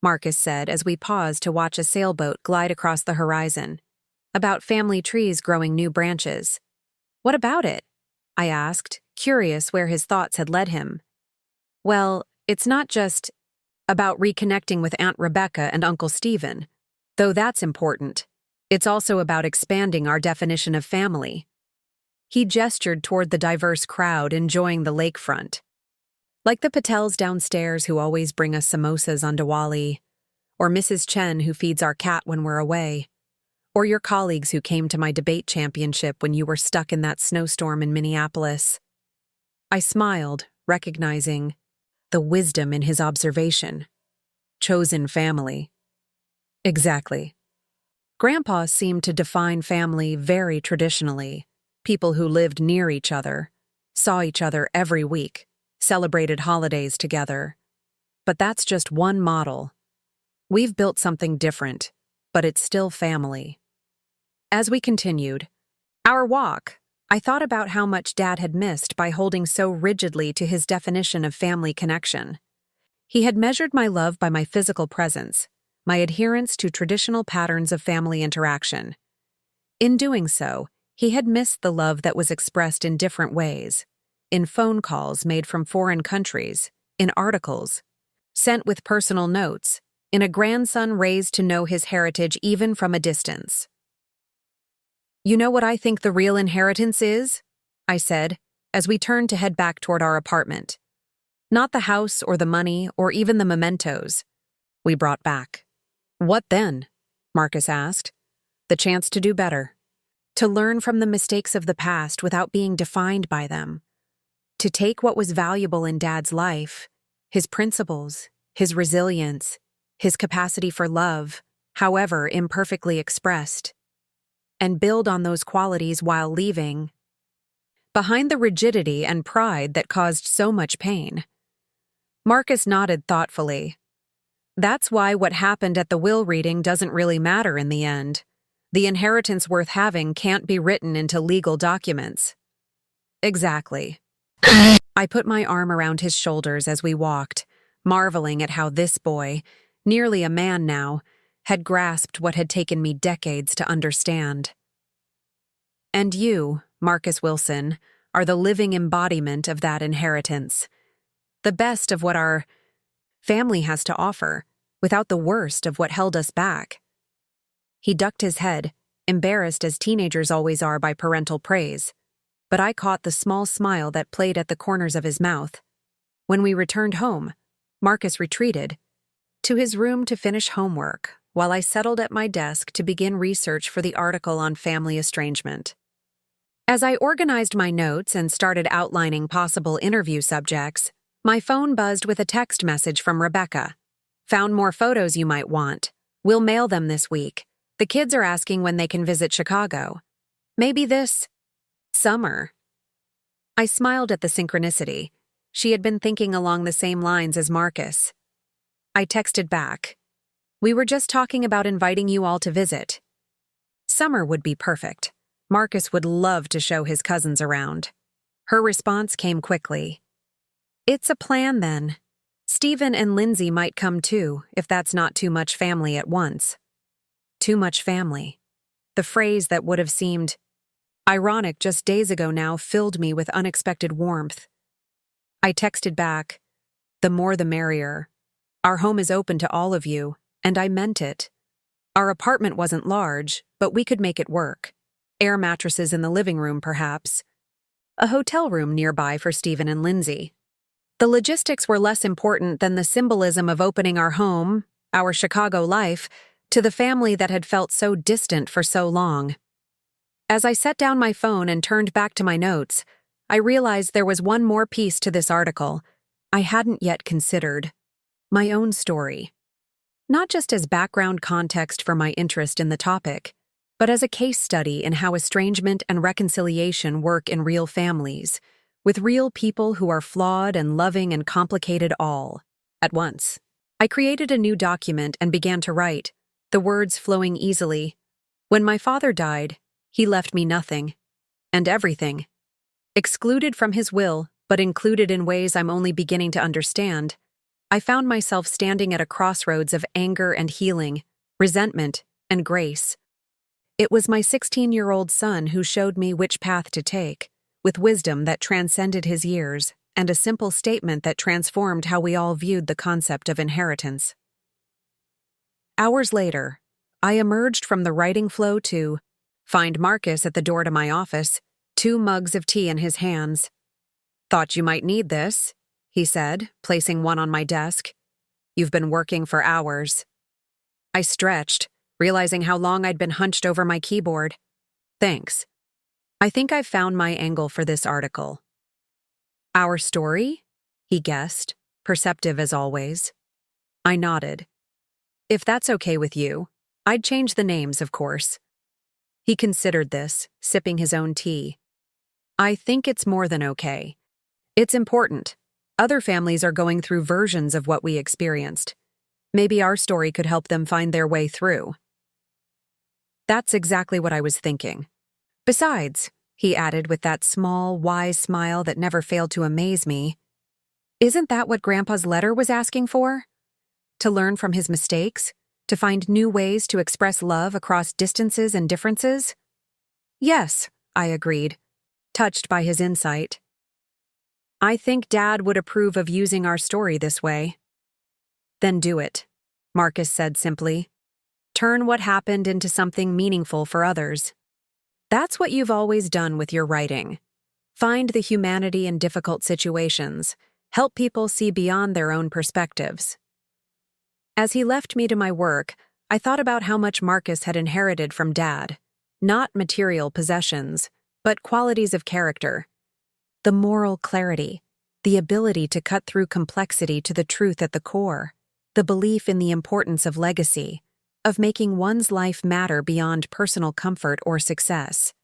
Marcus said as we paused to watch a sailboat glide across the horizon, "about family trees growing new branches." "What about it?" I asked, curious where his thoughts had led him. "Well, it's not just about reconnecting with Aunt Rebecca and Uncle Stephen, though that's important. It's also about expanding our definition of family." He gestured toward the diverse crowd enjoying the lakefront. "Like the Patels downstairs who always bring us samosas on Diwali, or Mrs. Chen who feeds our cat when we're away, or your colleagues who came to my debate championship when you were stuck in that snowstorm in Minneapolis." I smiled, recognizing the wisdom in his observation. Chosen family. Exactly. Grandpa seemed to define family very traditionally. People who lived near each other, saw each other every week, celebrated holidays together. But that's just one model. We've built something different, but it's still family. As we continued our walk, I thought about how much Dad had missed by holding so rigidly to his definition of family connection. He had measured my love by my physical presence, my adherence to traditional patterns of family interaction. In doing so, he had missed the love that was expressed in different ways, in phone calls made from foreign countries, in articles, sent with personal notes, in a grandson raised to know his heritage even from a distance. "You know what I think the real inheritance is?" I said, as we turned to head back toward our apartment. "Not the house or the money or even the mementos we brought back." "What then?" Marcus asked. "The chance to do better. To learn from the mistakes of the past without being defined by them. To take what was valuable in Dad's life, his principles, his resilience, his capacity for love, however imperfectly expressed, and build on those qualities while leaving behind the rigidity and pride that caused so much pain." Marcus nodded thoughtfully. "That's why what happened at the will reading doesn't really matter in the end. The inheritance worth having can't be written into legal documents." "Exactly." I put my arm around his shoulders as we walked, marveling at how this boy, nearly a man now, had grasped what had taken me decades to understand. And you, Marcus Wilson, are the living embodiment of that inheritance. The best of what our family has to offer, without the worst of what held us back. He ducked his head, embarrassed as teenagers always are by parental praise, but I caught the small smile that played at the corners of his mouth. When we returned home, Marcus retreated to his room to finish homework, while I settled at my desk to begin research for the article on family estrangement. As I organized my notes and started outlining possible interview subjects, my phone buzzed with a text message from Rebecca. "Found more photos you might want. We'll mail them this week. The kids are asking when they can visit Chicago. Maybe this summer." I smiled at the synchronicity. She had been thinking along the same lines as Marcus. I texted back, "We were just talking about inviting you all to visit. Summer would be perfect. Marcus would love to show his cousins around." Her response came quickly. "It's a plan then. Stephen and Lindsay might come too, if that's not too much family at once." Too much family. The phrase that would have seemed ironic just days ago now filled me with unexpected warmth. I texted back, "The more the merrier. Our home is open to all of you, and I meant it. Our apartment wasn't large, but we could make it work. Air mattresses in the living room, perhaps. A hotel room nearby for Stephen and Lindsay." The logistics were less important than the symbolism of opening our home, our Chicago life, to the family that had felt so distant for so long. As I set down my phone and turned back to my notes, I realized there was one more piece to this article I hadn't yet considered: my own story. Not just as background context for my interest in the topic, but as a case study in how estrangement and reconciliation work in real families, with real people who are flawed and loving and complicated all at once. I created a new document and began to write, the words flowing easily. "When my father died, he left me nothing, and everything. Excluded from his will, but included in ways I'm only beginning to understand, I found myself standing at a crossroads of anger and healing, resentment and grace. It was my 16-year-old son who showed me which path to take, with wisdom that transcended his years and a simple statement that transformed how we all viewed the concept of inheritance." Hours later, I emerged from the writing flow to find Marcus at the door to my office, 2 mugs of tea in his hands. "Thought you might need this," he said, placing one on my desk. "You've been working for hours." I stretched, realizing how long I'd been hunched over my keyboard. "Thanks. I think I've found my angle for this article." "Our story?" he guessed, perceptive as always. I nodded. "If that's okay with you, I'd change the names, of course." He considered this, sipping his own tea. "I think it's more than okay. It's important. Other families are going through versions of what we experienced. Maybe our story could help them find their way through." That's exactly what I was thinking. "Besides," he added with that small, wise smile that never failed to amaze me, "isn't that what Grandpa's letter was asking for? To learn from his mistakes? To find new ways to express love across distances and differences?" "Yes," I agreed, touched by his insight. "I think Dad would approve of using our story this way." "Then do it," Marcus said simply. "Turn what happened into something meaningful for others. That's what you've always done with your writing. Find the humanity in difficult situations, help people see beyond their own perspectives." As he left me to my work, I thought about how much Marcus had inherited from Dad. Not material possessions, but qualities of character. The moral clarity, the ability to cut through complexity to the truth at the core, the belief in the importance of legacy, of making one's life matter beyond personal comfort or success.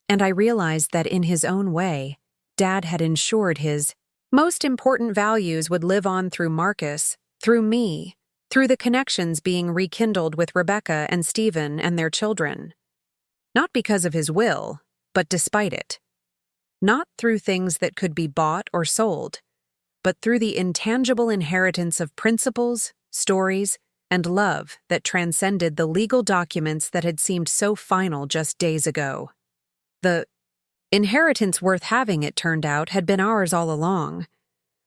And I realized that in his own way, Dad had ensured his most important values would live on through Marcus, through me, through the connections being rekindled with Rebecca and Stephen and their children. Not because of his will, but despite it. Not through things that could be bought or sold, but through the intangible inheritance of principles, stories, and love that transcended the legal documents that had seemed so final just days ago. The inheritance worth having, it turned out, had been ours all along.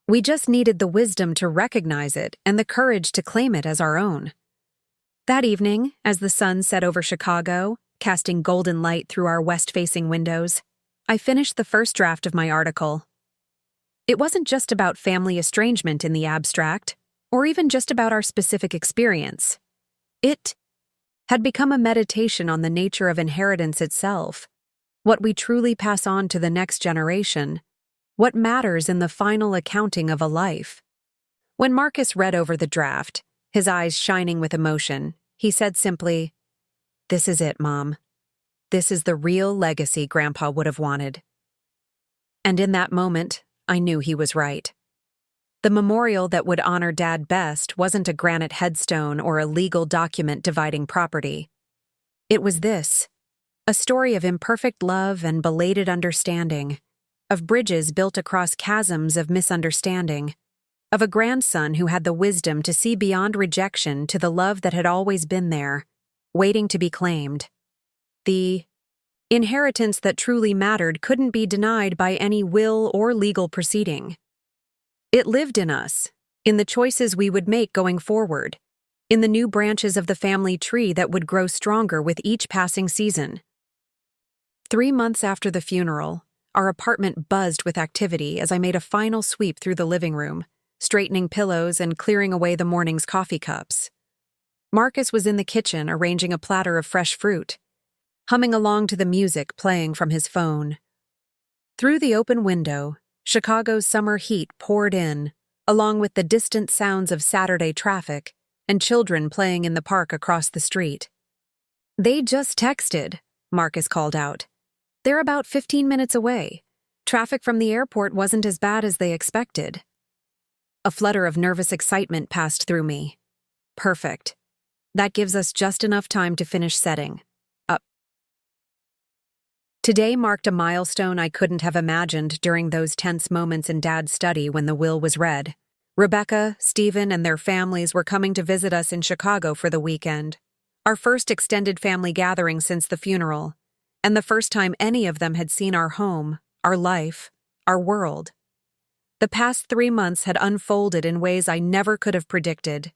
We just needed the wisdom to recognize it and the courage to claim it as our own. That evening, as the sun set over Chicago, casting golden light through our west-facing windows, I finished the first draft of my article. It wasn't just about family estrangement in the abstract, or even just about our specific experience. It had become a meditation on the nature of inheritance itself, what we truly pass on to the next generation, what matters in the final accounting of a life. When Marcus read over the draft, his eyes shining with emotion, he said simply, "This is it, Mom. This is the real legacy Grandpa would have wanted." And in that moment, I knew he was right. The memorial that would honor Dad best wasn't a granite headstone or a legal document dividing property. It was this, a story of imperfect love and belated understanding, of bridges built across chasms of misunderstanding, of a grandson who had the wisdom to see beyond rejection to the love that had always been there, waiting to be claimed. The inheritance that truly mattered couldn't be denied by any will or legal proceeding. It lived in us, in the choices we would make going forward, in the new branches of the family tree that would grow stronger with each passing season. 3 months after the funeral, our apartment buzzed with activity as I made a final sweep through the living room, straightening pillows and clearing away the morning's coffee cups. Marcus was in the kitchen arranging a platter of fresh fruit, humming along to the music playing from his phone. Through the open window, Chicago's summer heat poured in, along with the distant sounds of Saturday traffic and children playing in the park across the street. "They just texted," Marcus called out. "They're about 15 minutes away. Traffic from the airport wasn't as bad as they expected." A flutter of nervous excitement passed through me. Perfect. That gives us just enough time to finish setting up. Today marked a milestone I couldn't have imagined during those tense moments in Dad's study when the will was read. Rebecca, Stephen, and their families were coming to visit us in Chicago for the weekend. Our first extended family gathering since the funeral, and the first time any of them had seen our home, our life, our world. The past 3 months had unfolded in ways I never could have predicted.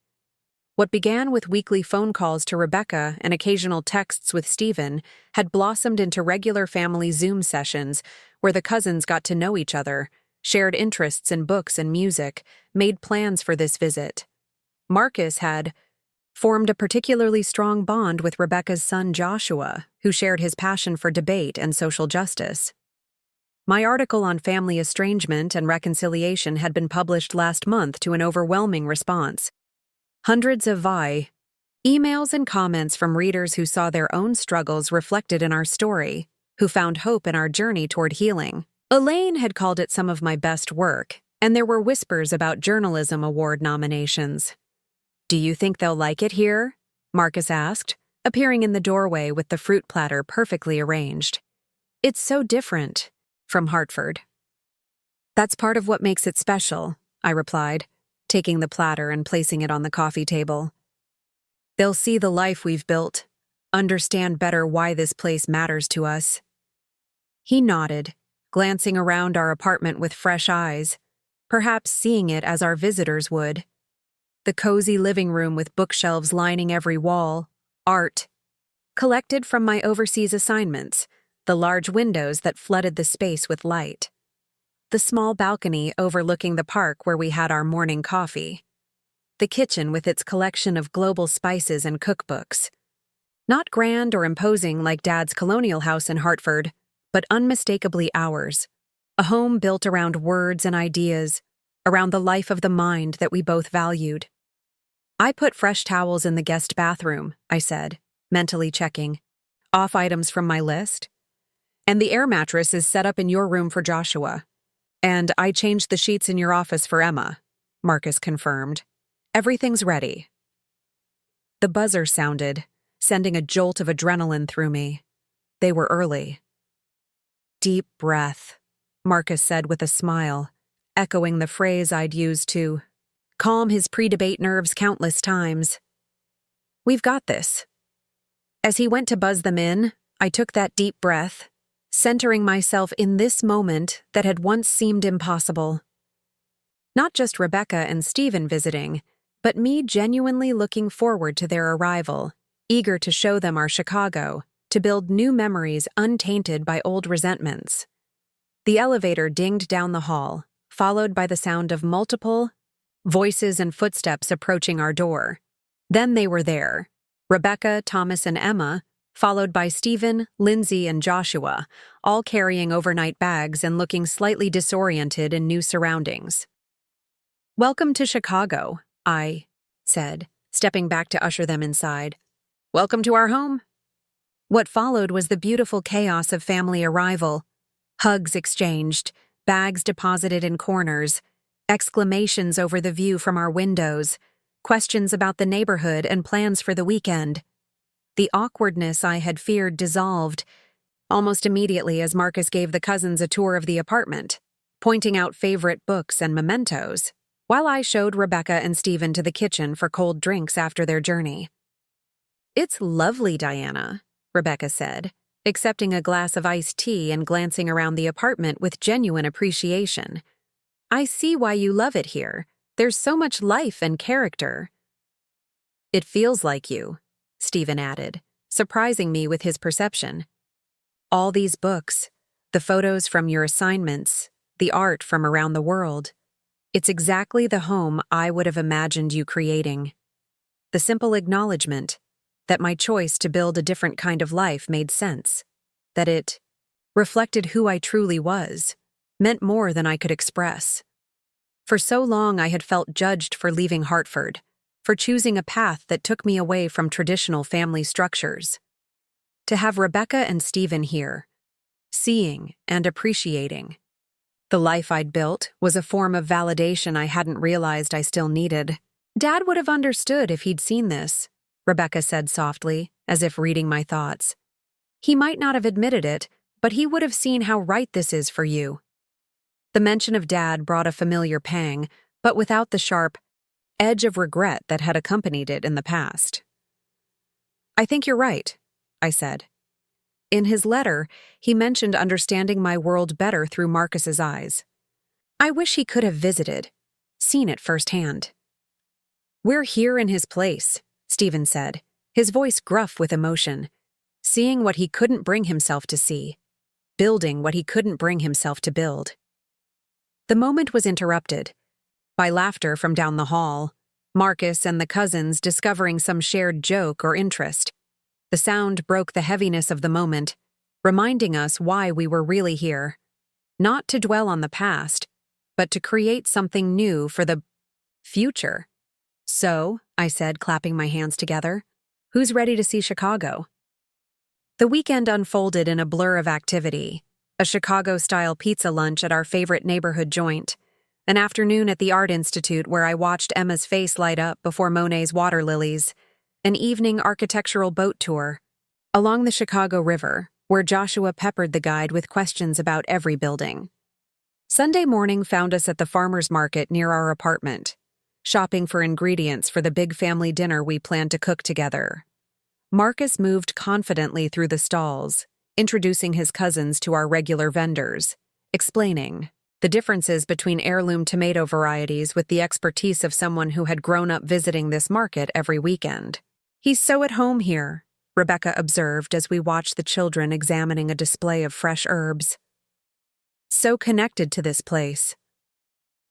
What began with weekly phone calls to Rebecca and occasional texts with Stephen had blossomed into regular family Zoom sessions where the cousins got to know each other, shared interests in books and music, made plans for this visit. Marcus had formed a particularly strong bond with Rebecca's son Joshua, who shared his passion for debate and social justice. My article on family estrangement and reconciliation had been published last month to an overwhelming response. Hundreds of emails and comments from readers who saw their own struggles reflected in our story, who found hope in our journey toward healing. Elaine had called it some of my best work, and there were whispers about journalism award nominations. "Do you think they'll like it here?" Marcus asked, appearing in the doorway with the fruit platter perfectly arranged. "It's so different from Hartford." "That's part of what makes it special," I replied, taking the platter and placing it on the coffee table. "They'll see the life we've built, understand better why this place matters to us." He nodded, glancing around our apartment with fresh eyes, perhaps seeing it as our visitors would. The cozy living room with bookshelves lining every wall, art, collected from my overseas assignments, the large windows that flooded the space with light. The small balcony overlooking the park where we had our morning coffee. The kitchen with its collection of global spices and cookbooks. Not grand or imposing like Dad's colonial house in Hartford, but unmistakably ours. A home built around words and ideas, around the life of the mind that we both valued. "I put fresh towels in the guest bathroom," I said, mentally checking. "Off items from my list. And the air mattress is set up in your room for Joshua. And I changed the sheets in your office for Emma," Marcus confirmed. "Everything's ready." The buzzer sounded, sending a jolt of adrenaline through me. They were early. "Deep breath," Marcus said with a smile, echoing the phrase I'd used to calm his pre-debate nerves countless times. "We've got this." As he went to buzz them in, I took that deep breath, centering myself in this moment that had once seemed impossible. Not just Rebecca and Stephen visiting, but me genuinely looking forward to their arrival, eager to show them our Chicago, to build new memories untainted by old resentments. The elevator dinged down the hall, followed by the sound of multiple voices and footsteps approaching our door. Then they were there, Rebecca, Thomas, and Emma, followed by Stephen, Lindsay, and Joshua, all carrying overnight bags and looking slightly disoriented in new surroundings. "Welcome to Chicago," I said, stepping back to usher them inside. "Welcome to our home." What followed was the beautiful chaos of family arrival. Hugs exchanged, bags deposited in corners, exclamations over the view from our windows, questions about the neighborhood and plans for the weekend. The awkwardness I had feared dissolved almost immediately as Marcus gave the cousins a tour of the apartment, pointing out favorite books and mementos, while I showed Rebecca and Stephen to the kitchen for cold drinks after their journey. "It's lovely, Diana," Rebecca said, accepting a glass of iced tea and glancing around the apartment with genuine appreciation. "I see why you love it here. There's so much life and character." "It feels like you," Stephen added, surprising me with his perception. "All these books, the photos from your assignments, the art from around the world. It's exactly the home I would have imagined you creating." The simple acknowledgement that my choice to build a different kind of life made sense, that it reflected who I truly was, meant more than I could express. For so long I had felt judged for leaving Hartford, for choosing a path that took me away from traditional family structures. To have Rebecca and Stephen here, seeing and appreciating the life I'd built, was a form of validation I hadn't realized I still needed. "Dad would have understood if he'd seen this," Rebecca said softly, as if reading my thoughts. "He might not have admitted it, but he would have seen how right this is for you." The mention of Dad brought a familiar pang, but without the sharp edge of regret that had accompanied it in the past. "I think you're right," I said. In his letter, he mentioned understanding my world better through Marcus's eyes. I wish he could have visited, seen it firsthand. "We're here in his place," Stephen said, his voice gruff with emotion, seeing what he couldn't bring himself to see, building what he couldn't bring himself to build. The moment was interrupted by laughter from down the hall, Marcus and the cousins discovering some shared joke or interest. The sound broke the heaviness of the moment, reminding us why we were really here. Not to dwell on the past, but to create something new for the future. "So," I said, clapping my hands together, "who's ready to see Chicago?" The weekend unfolded in a blur of activity. A Chicago-style pizza lunch at our favorite neighborhood joint, an afternoon at the Art Institute where I watched Emma's face light up before Monet's water lilies, an evening architectural boat tour along the Chicago River, where Joshua peppered the guide with questions about every building. Sunday morning found us at the farmer's market near our apartment, shopping for ingredients for the big family dinner we planned to cook together. Marcus moved confidently through the stalls, introducing his cousins to our regular vendors, explaining the differences between heirloom tomato varieties with the expertise of someone who had grown up visiting this market every weekend. "He's so at home here," Rebecca observed as we watched the children examining a display of fresh herbs. "So connected to this place."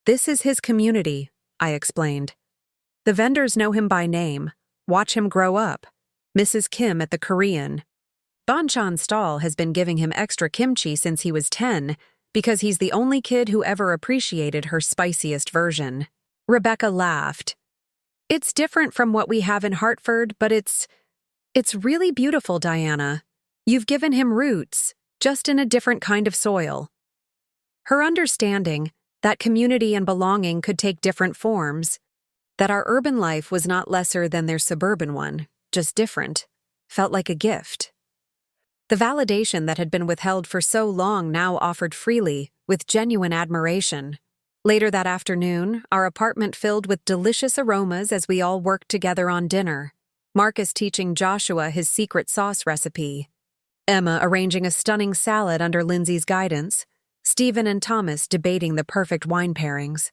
"This is his community," I explained. "The vendors know him by name, watch him grow up. Mrs. Kim at the Korean Banchan stall has been giving him extra kimchi since he was 10 because he's the only kid who ever appreciated her spiciest version." Rebecca laughed. "It's different from what we have in Hartford, but it's really beautiful, Diana. You've given him roots, just in a different kind of soil." Her understanding that community and belonging could take different forms, that our urban life was not lesser than their suburban one, just different, felt like a gift. The validation that had been withheld for so long now offered freely, with genuine admiration. Later that afternoon, our apartment filled with delicious aromas as we all worked together on dinner. Marcus teaching Joshua his secret sauce recipe, Emma arranging a stunning salad under Lindsay's guidance, Stephen and Thomas debating the perfect wine pairings.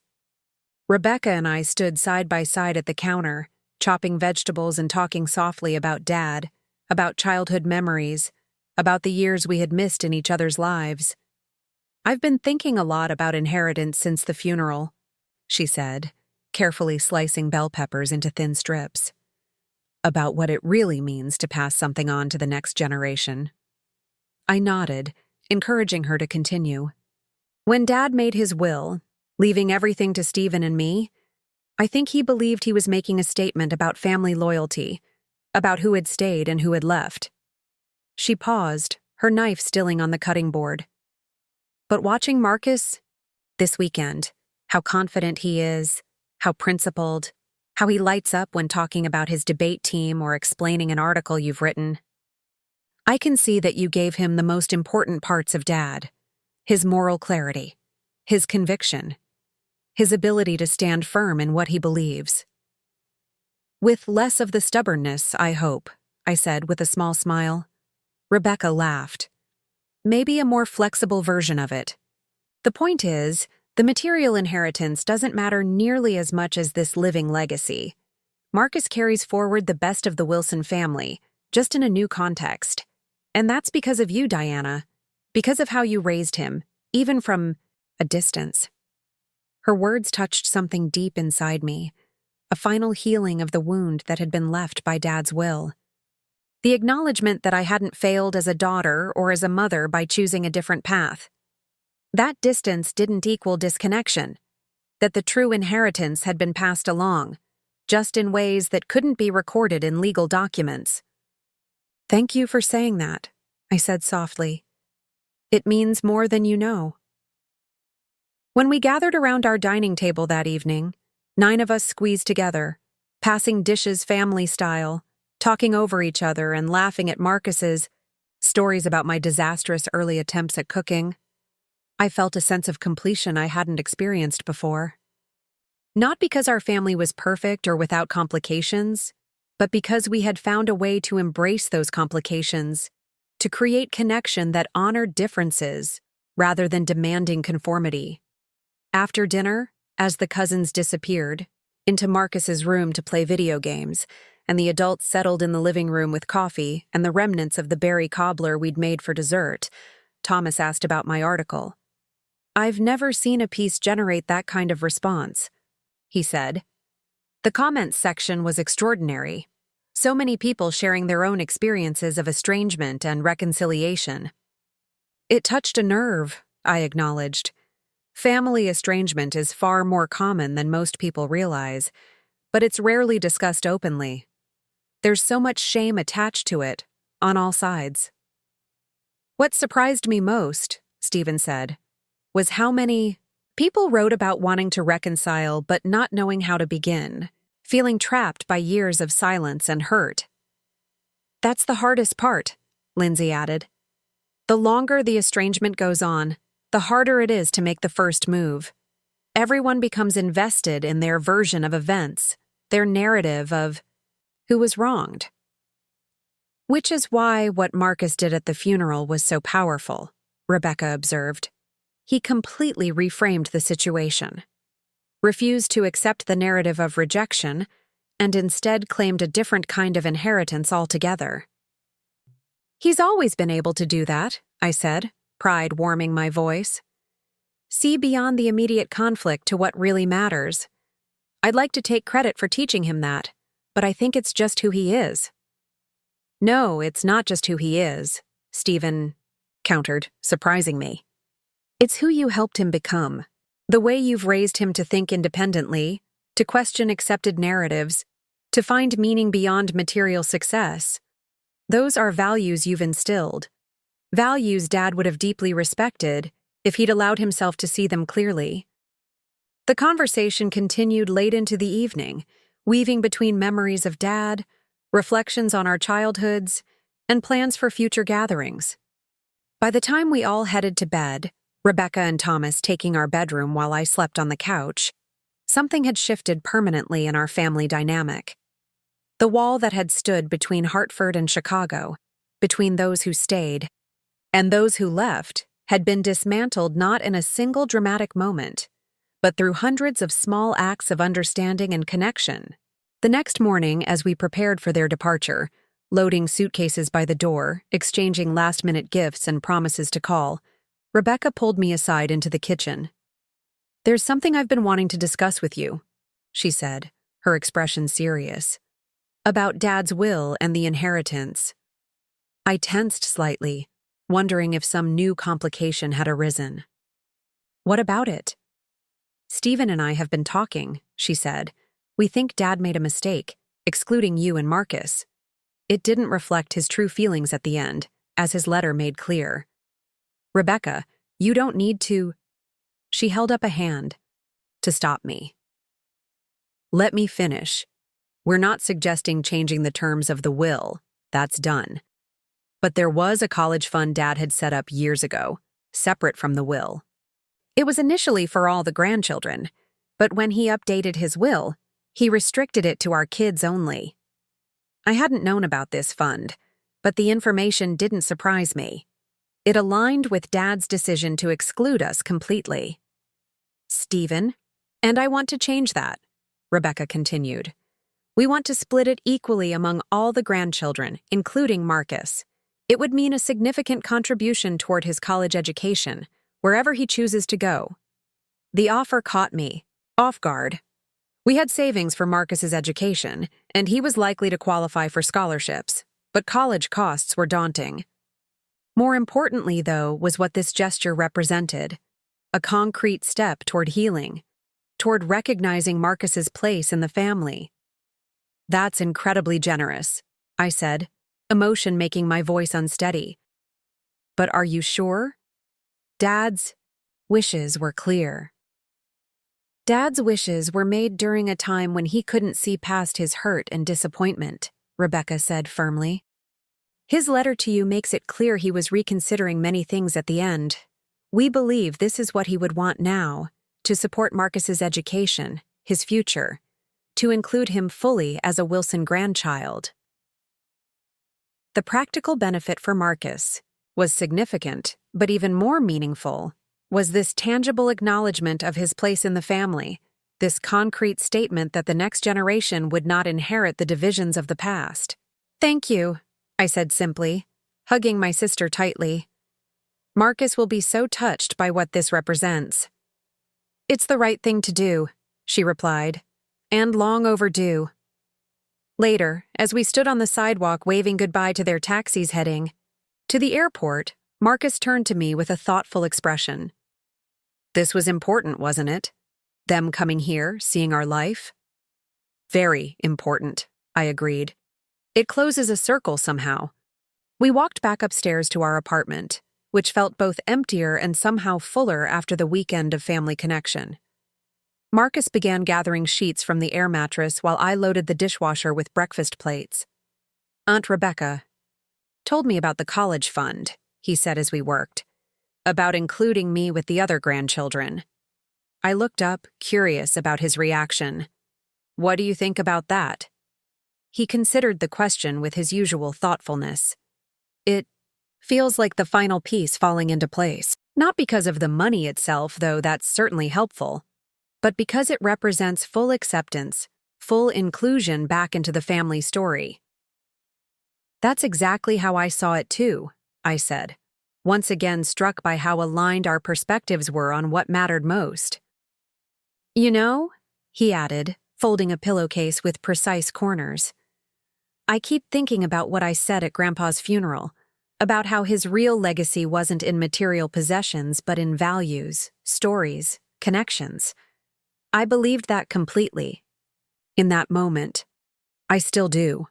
Rebecca and I stood side by side at the counter, chopping vegetables and talking softly about Dad, about childhood memories, about the years we had missed in each other's lives. "I've been thinking a lot about inheritance since the funeral," she said, carefully slicing bell peppers into thin strips. "About what it really means to pass something on to the next generation." I nodded, encouraging her to continue. "When Dad made his will, leaving everything to Stephen and me, I think he believed he was making a statement about family loyalty, about who had stayed and who had left." She paused, her knife stilling on the cutting board. "But watching Marcus this weekend, how confident he is, how principled, how he lights up when talking about his debate team or explaining an article you've written. I can see that you gave him the most important parts of Dad, his moral clarity, his conviction, his ability to stand firm in what he believes." "With less of the stubbornness, I hope," I said with a small smile. Rebecca laughed. "Maybe a more flexible version of it. The point is, the material inheritance doesn't matter nearly as much as this living legacy. Marcus carries forward the best of the Wilson family, just in a new context. And that's because of you, Diana, because of how you raised him, even from a distance." Her words touched something deep inside me, a final healing of the wound that had been left by Dad's will. The acknowledgement that I hadn't failed as a daughter or as a mother by choosing a different path. That distance didn't equal disconnection, that the true inheritance had been passed along, just in ways that couldn't be recorded in legal documents. "Thank you for saying that," I said softly. "It means more than you know." When we gathered around our dining table that evening, 9 of us squeezed together, passing dishes family style, talking over each other and laughing at Marcus's stories about my disastrous early attempts at cooking. I felt a sense of completion I hadn't experienced before. Not because our family was perfect or without complications, but because we had found a way to embrace those complications, to create connection that honored differences rather than demanding conformity. After dinner, as the cousins disappeared into Marcus's room to play video games, and the adults settled in the living room with coffee and the remnants of the berry cobbler we'd made for dessert, Thomas asked about my article. "I've never seen a piece generate that kind of response," he said. "The comments section was extraordinary. So many people sharing their own experiences of estrangement and reconciliation." "It touched a nerve," I acknowledged. "Family estrangement is far more common than most people realize, but it's rarely discussed openly. There's so much shame attached to it, on all sides." "What surprised me most," Stephen said, "was how many people wrote about wanting to reconcile but not knowing how to begin, feeling trapped by years of silence and hurt." "That's the hardest part," Lindsay added. "The longer the estrangement goes on, the harder it is to make the first move. Everyone becomes invested in their version of events, their narrative of who was wronged." "Which is why what Marcus did at the funeral was so powerful," Rebecca observed. "He completely reframed the situation, refused to accept the narrative of rejection, and instead claimed a different kind of inheritance altogether." "He's always been able to do that," I said, pride warming my voice. "See beyond the immediate conflict to what really matters. I'd like to take credit for teaching him that, but I think it's just who he is." "No, it's not just who he is," Stephen countered, surprising me. "It's who you helped him become, the way you've raised him to think independently, to question accepted narratives, to find meaning beyond material success. Those are values you've instilled. Values Dad would have deeply respected if he'd allowed himself to see them clearly." The conversation continued late into the evening, weaving between memories of Dad, reflections on our childhoods, and plans for future gatherings. By the time we all headed to bed, Rebecca and Thomas taking our bedroom while I slept on the couch, something had shifted permanently in our family dynamic. The wall that had stood between Hartford and Chicago, between those who stayed and those who left, had been dismantled not in a single dramatic moment, but through hundreds of small acts of understanding and connection. The next morning, as we prepared for their departure, loading suitcases by the door, exchanging last-minute gifts and promises to call, Rebecca pulled me aside into the kitchen. "There's something I've been wanting to discuss with you," she said, her expression serious. "About Dad's will and the inheritance." I tensed slightly, wondering if some new complication had arisen. "What about it?" "Stephen and I have been talking," she said. "We think Dad made a mistake, excluding you and Marcus. It didn't reflect his true feelings at the end, as his letter made clear. Rebecca, you don't need to—" She held up a hand to stop me. "Let me finish. We're not suggesting changing the terms of the will. That's done. But there was a college fund Dad had set up years ago, separate from the will. It was initially for all the grandchildren, but when he updated his will, he restricted it to our kids only. I hadn't known about this fund, but the information didn't surprise me. It aligned with Dad's decision to exclude us completely." "Stephen, and I want to change that," Rebecca continued. "We want to split it equally among all the grandchildren, including Marcus. It would mean a significant contribution toward his college education, wherever he chooses to go." The offer caught me off guard. We had savings for Marcus's education, and he was likely to qualify for scholarships, but college costs were daunting. More importantly, though, was what this gesture represented: a concrete step toward healing, toward recognizing Marcus's place in the family. "That's incredibly generous," I said, emotion making my voice unsteady. "But are you sure?" Dad's wishes were clear. "Dad's wishes were made during a time when he couldn't see past his hurt and disappointment," Rebecca said firmly. "His letter to you makes it clear he was reconsidering many things at the end. We believe this is what he would want now, to support Marcus's education, his future, to include him fully as a Wilson grandchild." The practical benefit for Marcus was significant, but even more meaningful was this tangible acknowledgement of his place in the family, this concrete statement that the next generation would not inherit the divisions of the past. "Thank you," I said simply, hugging my sister tightly. "Marcus will be so touched by what this represents." "It's the right thing to do," she replied, "and long overdue." Later, as we stood on the sidewalk waving goodbye to their taxis heading to the airport, Marcus turned to me with a thoughtful expression. "This was important, wasn't it? Them coming here, seeing our life?" "Very important," I agreed. "It closes a circle somehow." We walked back upstairs to our apartment, which felt both emptier and somehow fuller after the weekend of family connection. Marcus began gathering sheets from the air mattress while I loaded the dishwasher with breakfast plates. "Aunt Rebecca told me about the college fund," he said as we worked, "about including me with the other grandchildren." I looked up, curious about his reaction. "What do you think about that?" He considered the question with his usual thoughtfulness. "It feels like the final piece falling into place. Not because of the money itself, though that's certainly helpful, but because it represents full acceptance, full inclusion back into the family story." "That's exactly how I saw it too," I said, once again struck by how aligned our perspectives were on what mattered most. "You know," he added, folding a pillowcase with precise corners, "I keep thinking about what I said at Grandpa's funeral, about how his real legacy wasn't in material possessions but in values, stories, connections. I believed that completely. In that moment. I still do."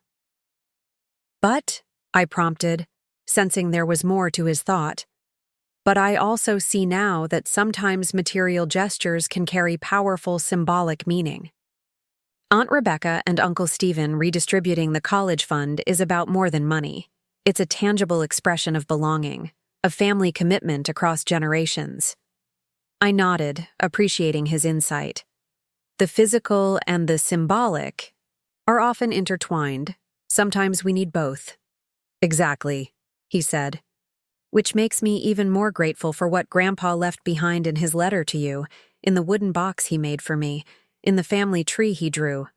"But," I prompted, sensing there was more to his thought, "but I also see now that sometimes material gestures can carry powerful symbolic meaning." Aunt Rebecca and Uncle Stephen redistributing the college fund is about more than money. It's a tangible expression of belonging, a family commitment across generations. I nodded, appreciating his insight. The physical and the symbolic are often intertwined. Sometimes we need both. "Exactly," he said. "Which makes me even more grateful for what Grandpa left behind in his letter to you. in the wooden box he made for me, in the family tree he drew.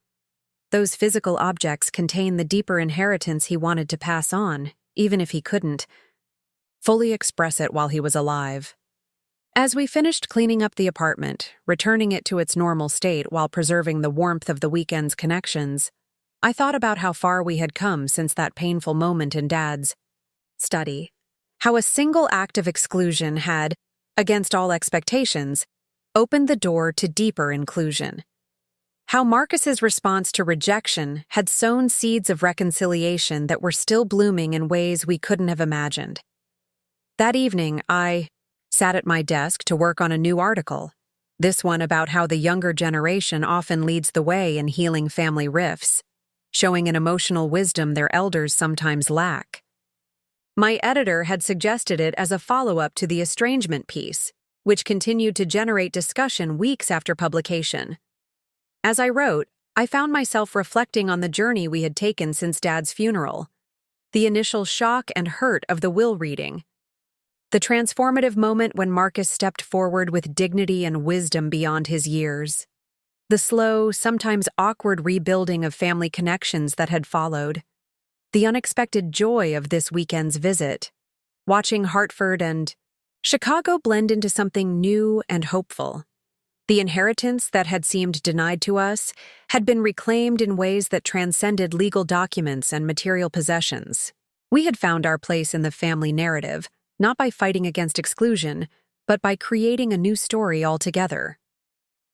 Those physical objects contain the deeper inheritance he wanted to pass on, even if he couldn't fully express it while he was alive. As we finished cleaning up the apartment, returning it to its normal state while preserving the warmth of the weekend's connections, I thought about how far we had come since that painful moment in Dad's study. How a single act of exclusion had, against all expectations, opened the door to deeper inclusion. How Marcus's response to rejection had sown seeds of reconciliation that were still blooming in ways we couldn't have imagined. That evening, I sat at my desk to work on a new article, this one about how the younger generation often leads the way in healing family rifts, showing an emotional wisdom their elders sometimes lack. My editor had suggested it as a follow-up to the estrangement piece, which continued to generate discussion weeks after publication. As I wrote, I found myself reflecting on the journey we had taken since Dad's funeral, the initial shock and hurt of the will reading, the transformative moment when Marcus stepped forward with dignity and wisdom beyond his years, the slow, sometimes awkward rebuilding of family connections that had followed, the unexpected joy of this weekend's visit, watching Hartford and Chicago blend into something new and hopeful. The inheritance that had seemed denied to us had been reclaimed in ways that transcended legal documents and material possessions. We had found our place in the family narrative, not by fighting against exclusion, but by creating a new story altogether.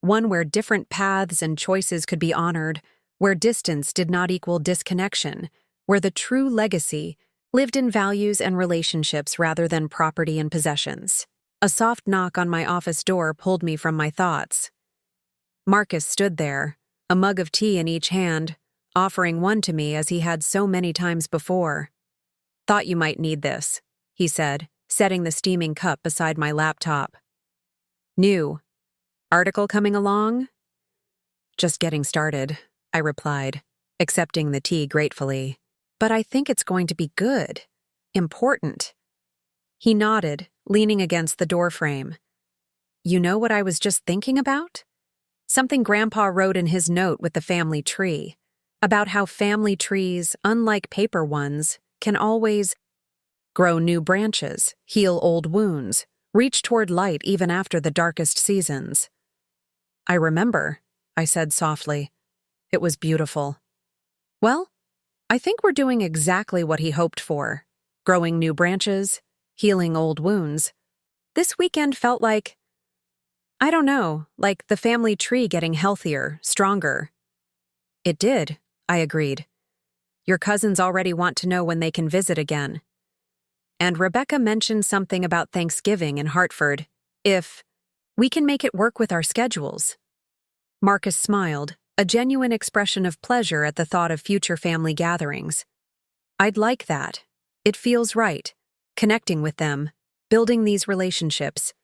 One where different paths and choices could be honored, where distance did not equal disconnection, where the true legacy lived in values and relationships rather than property and possessions. A soft knock on my office door pulled me from my thoughts. Marcus stood there, a mug of tea in each hand, offering one to me as he had so many times before. "Thought you might need this," he said, setting the steaming cup beside my laptop. "New. Article coming along?" "Just getting started," I replied, accepting the tea gratefully. "But I think it's going to be good. Important." He nodded, leaning against the doorframe. "You know what I was just thinking about? Something Grandpa wrote in his note with the family tree, about how family trees, unlike paper ones, can always grow new branches, heal old wounds, reach toward light even after the darkest seasons." "I remember," I said softly. "It was beautiful." "Well, I think we're doing exactly what he hoped for, growing new branches, healing old wounds. This weekend felt like, I don't know, like the family tree getting healthier, stronger." "It did," I agreed. "Your cousins already want to know when they can visit again. And Rebecca mentioned something about Thanksgiving in Hartford, if we can make it work with our schedules." Marcus smiled, a genuine expression of pleasure at the thought of future family gatherings. "I'd like that. It feels right, connecting with them, building these relationships.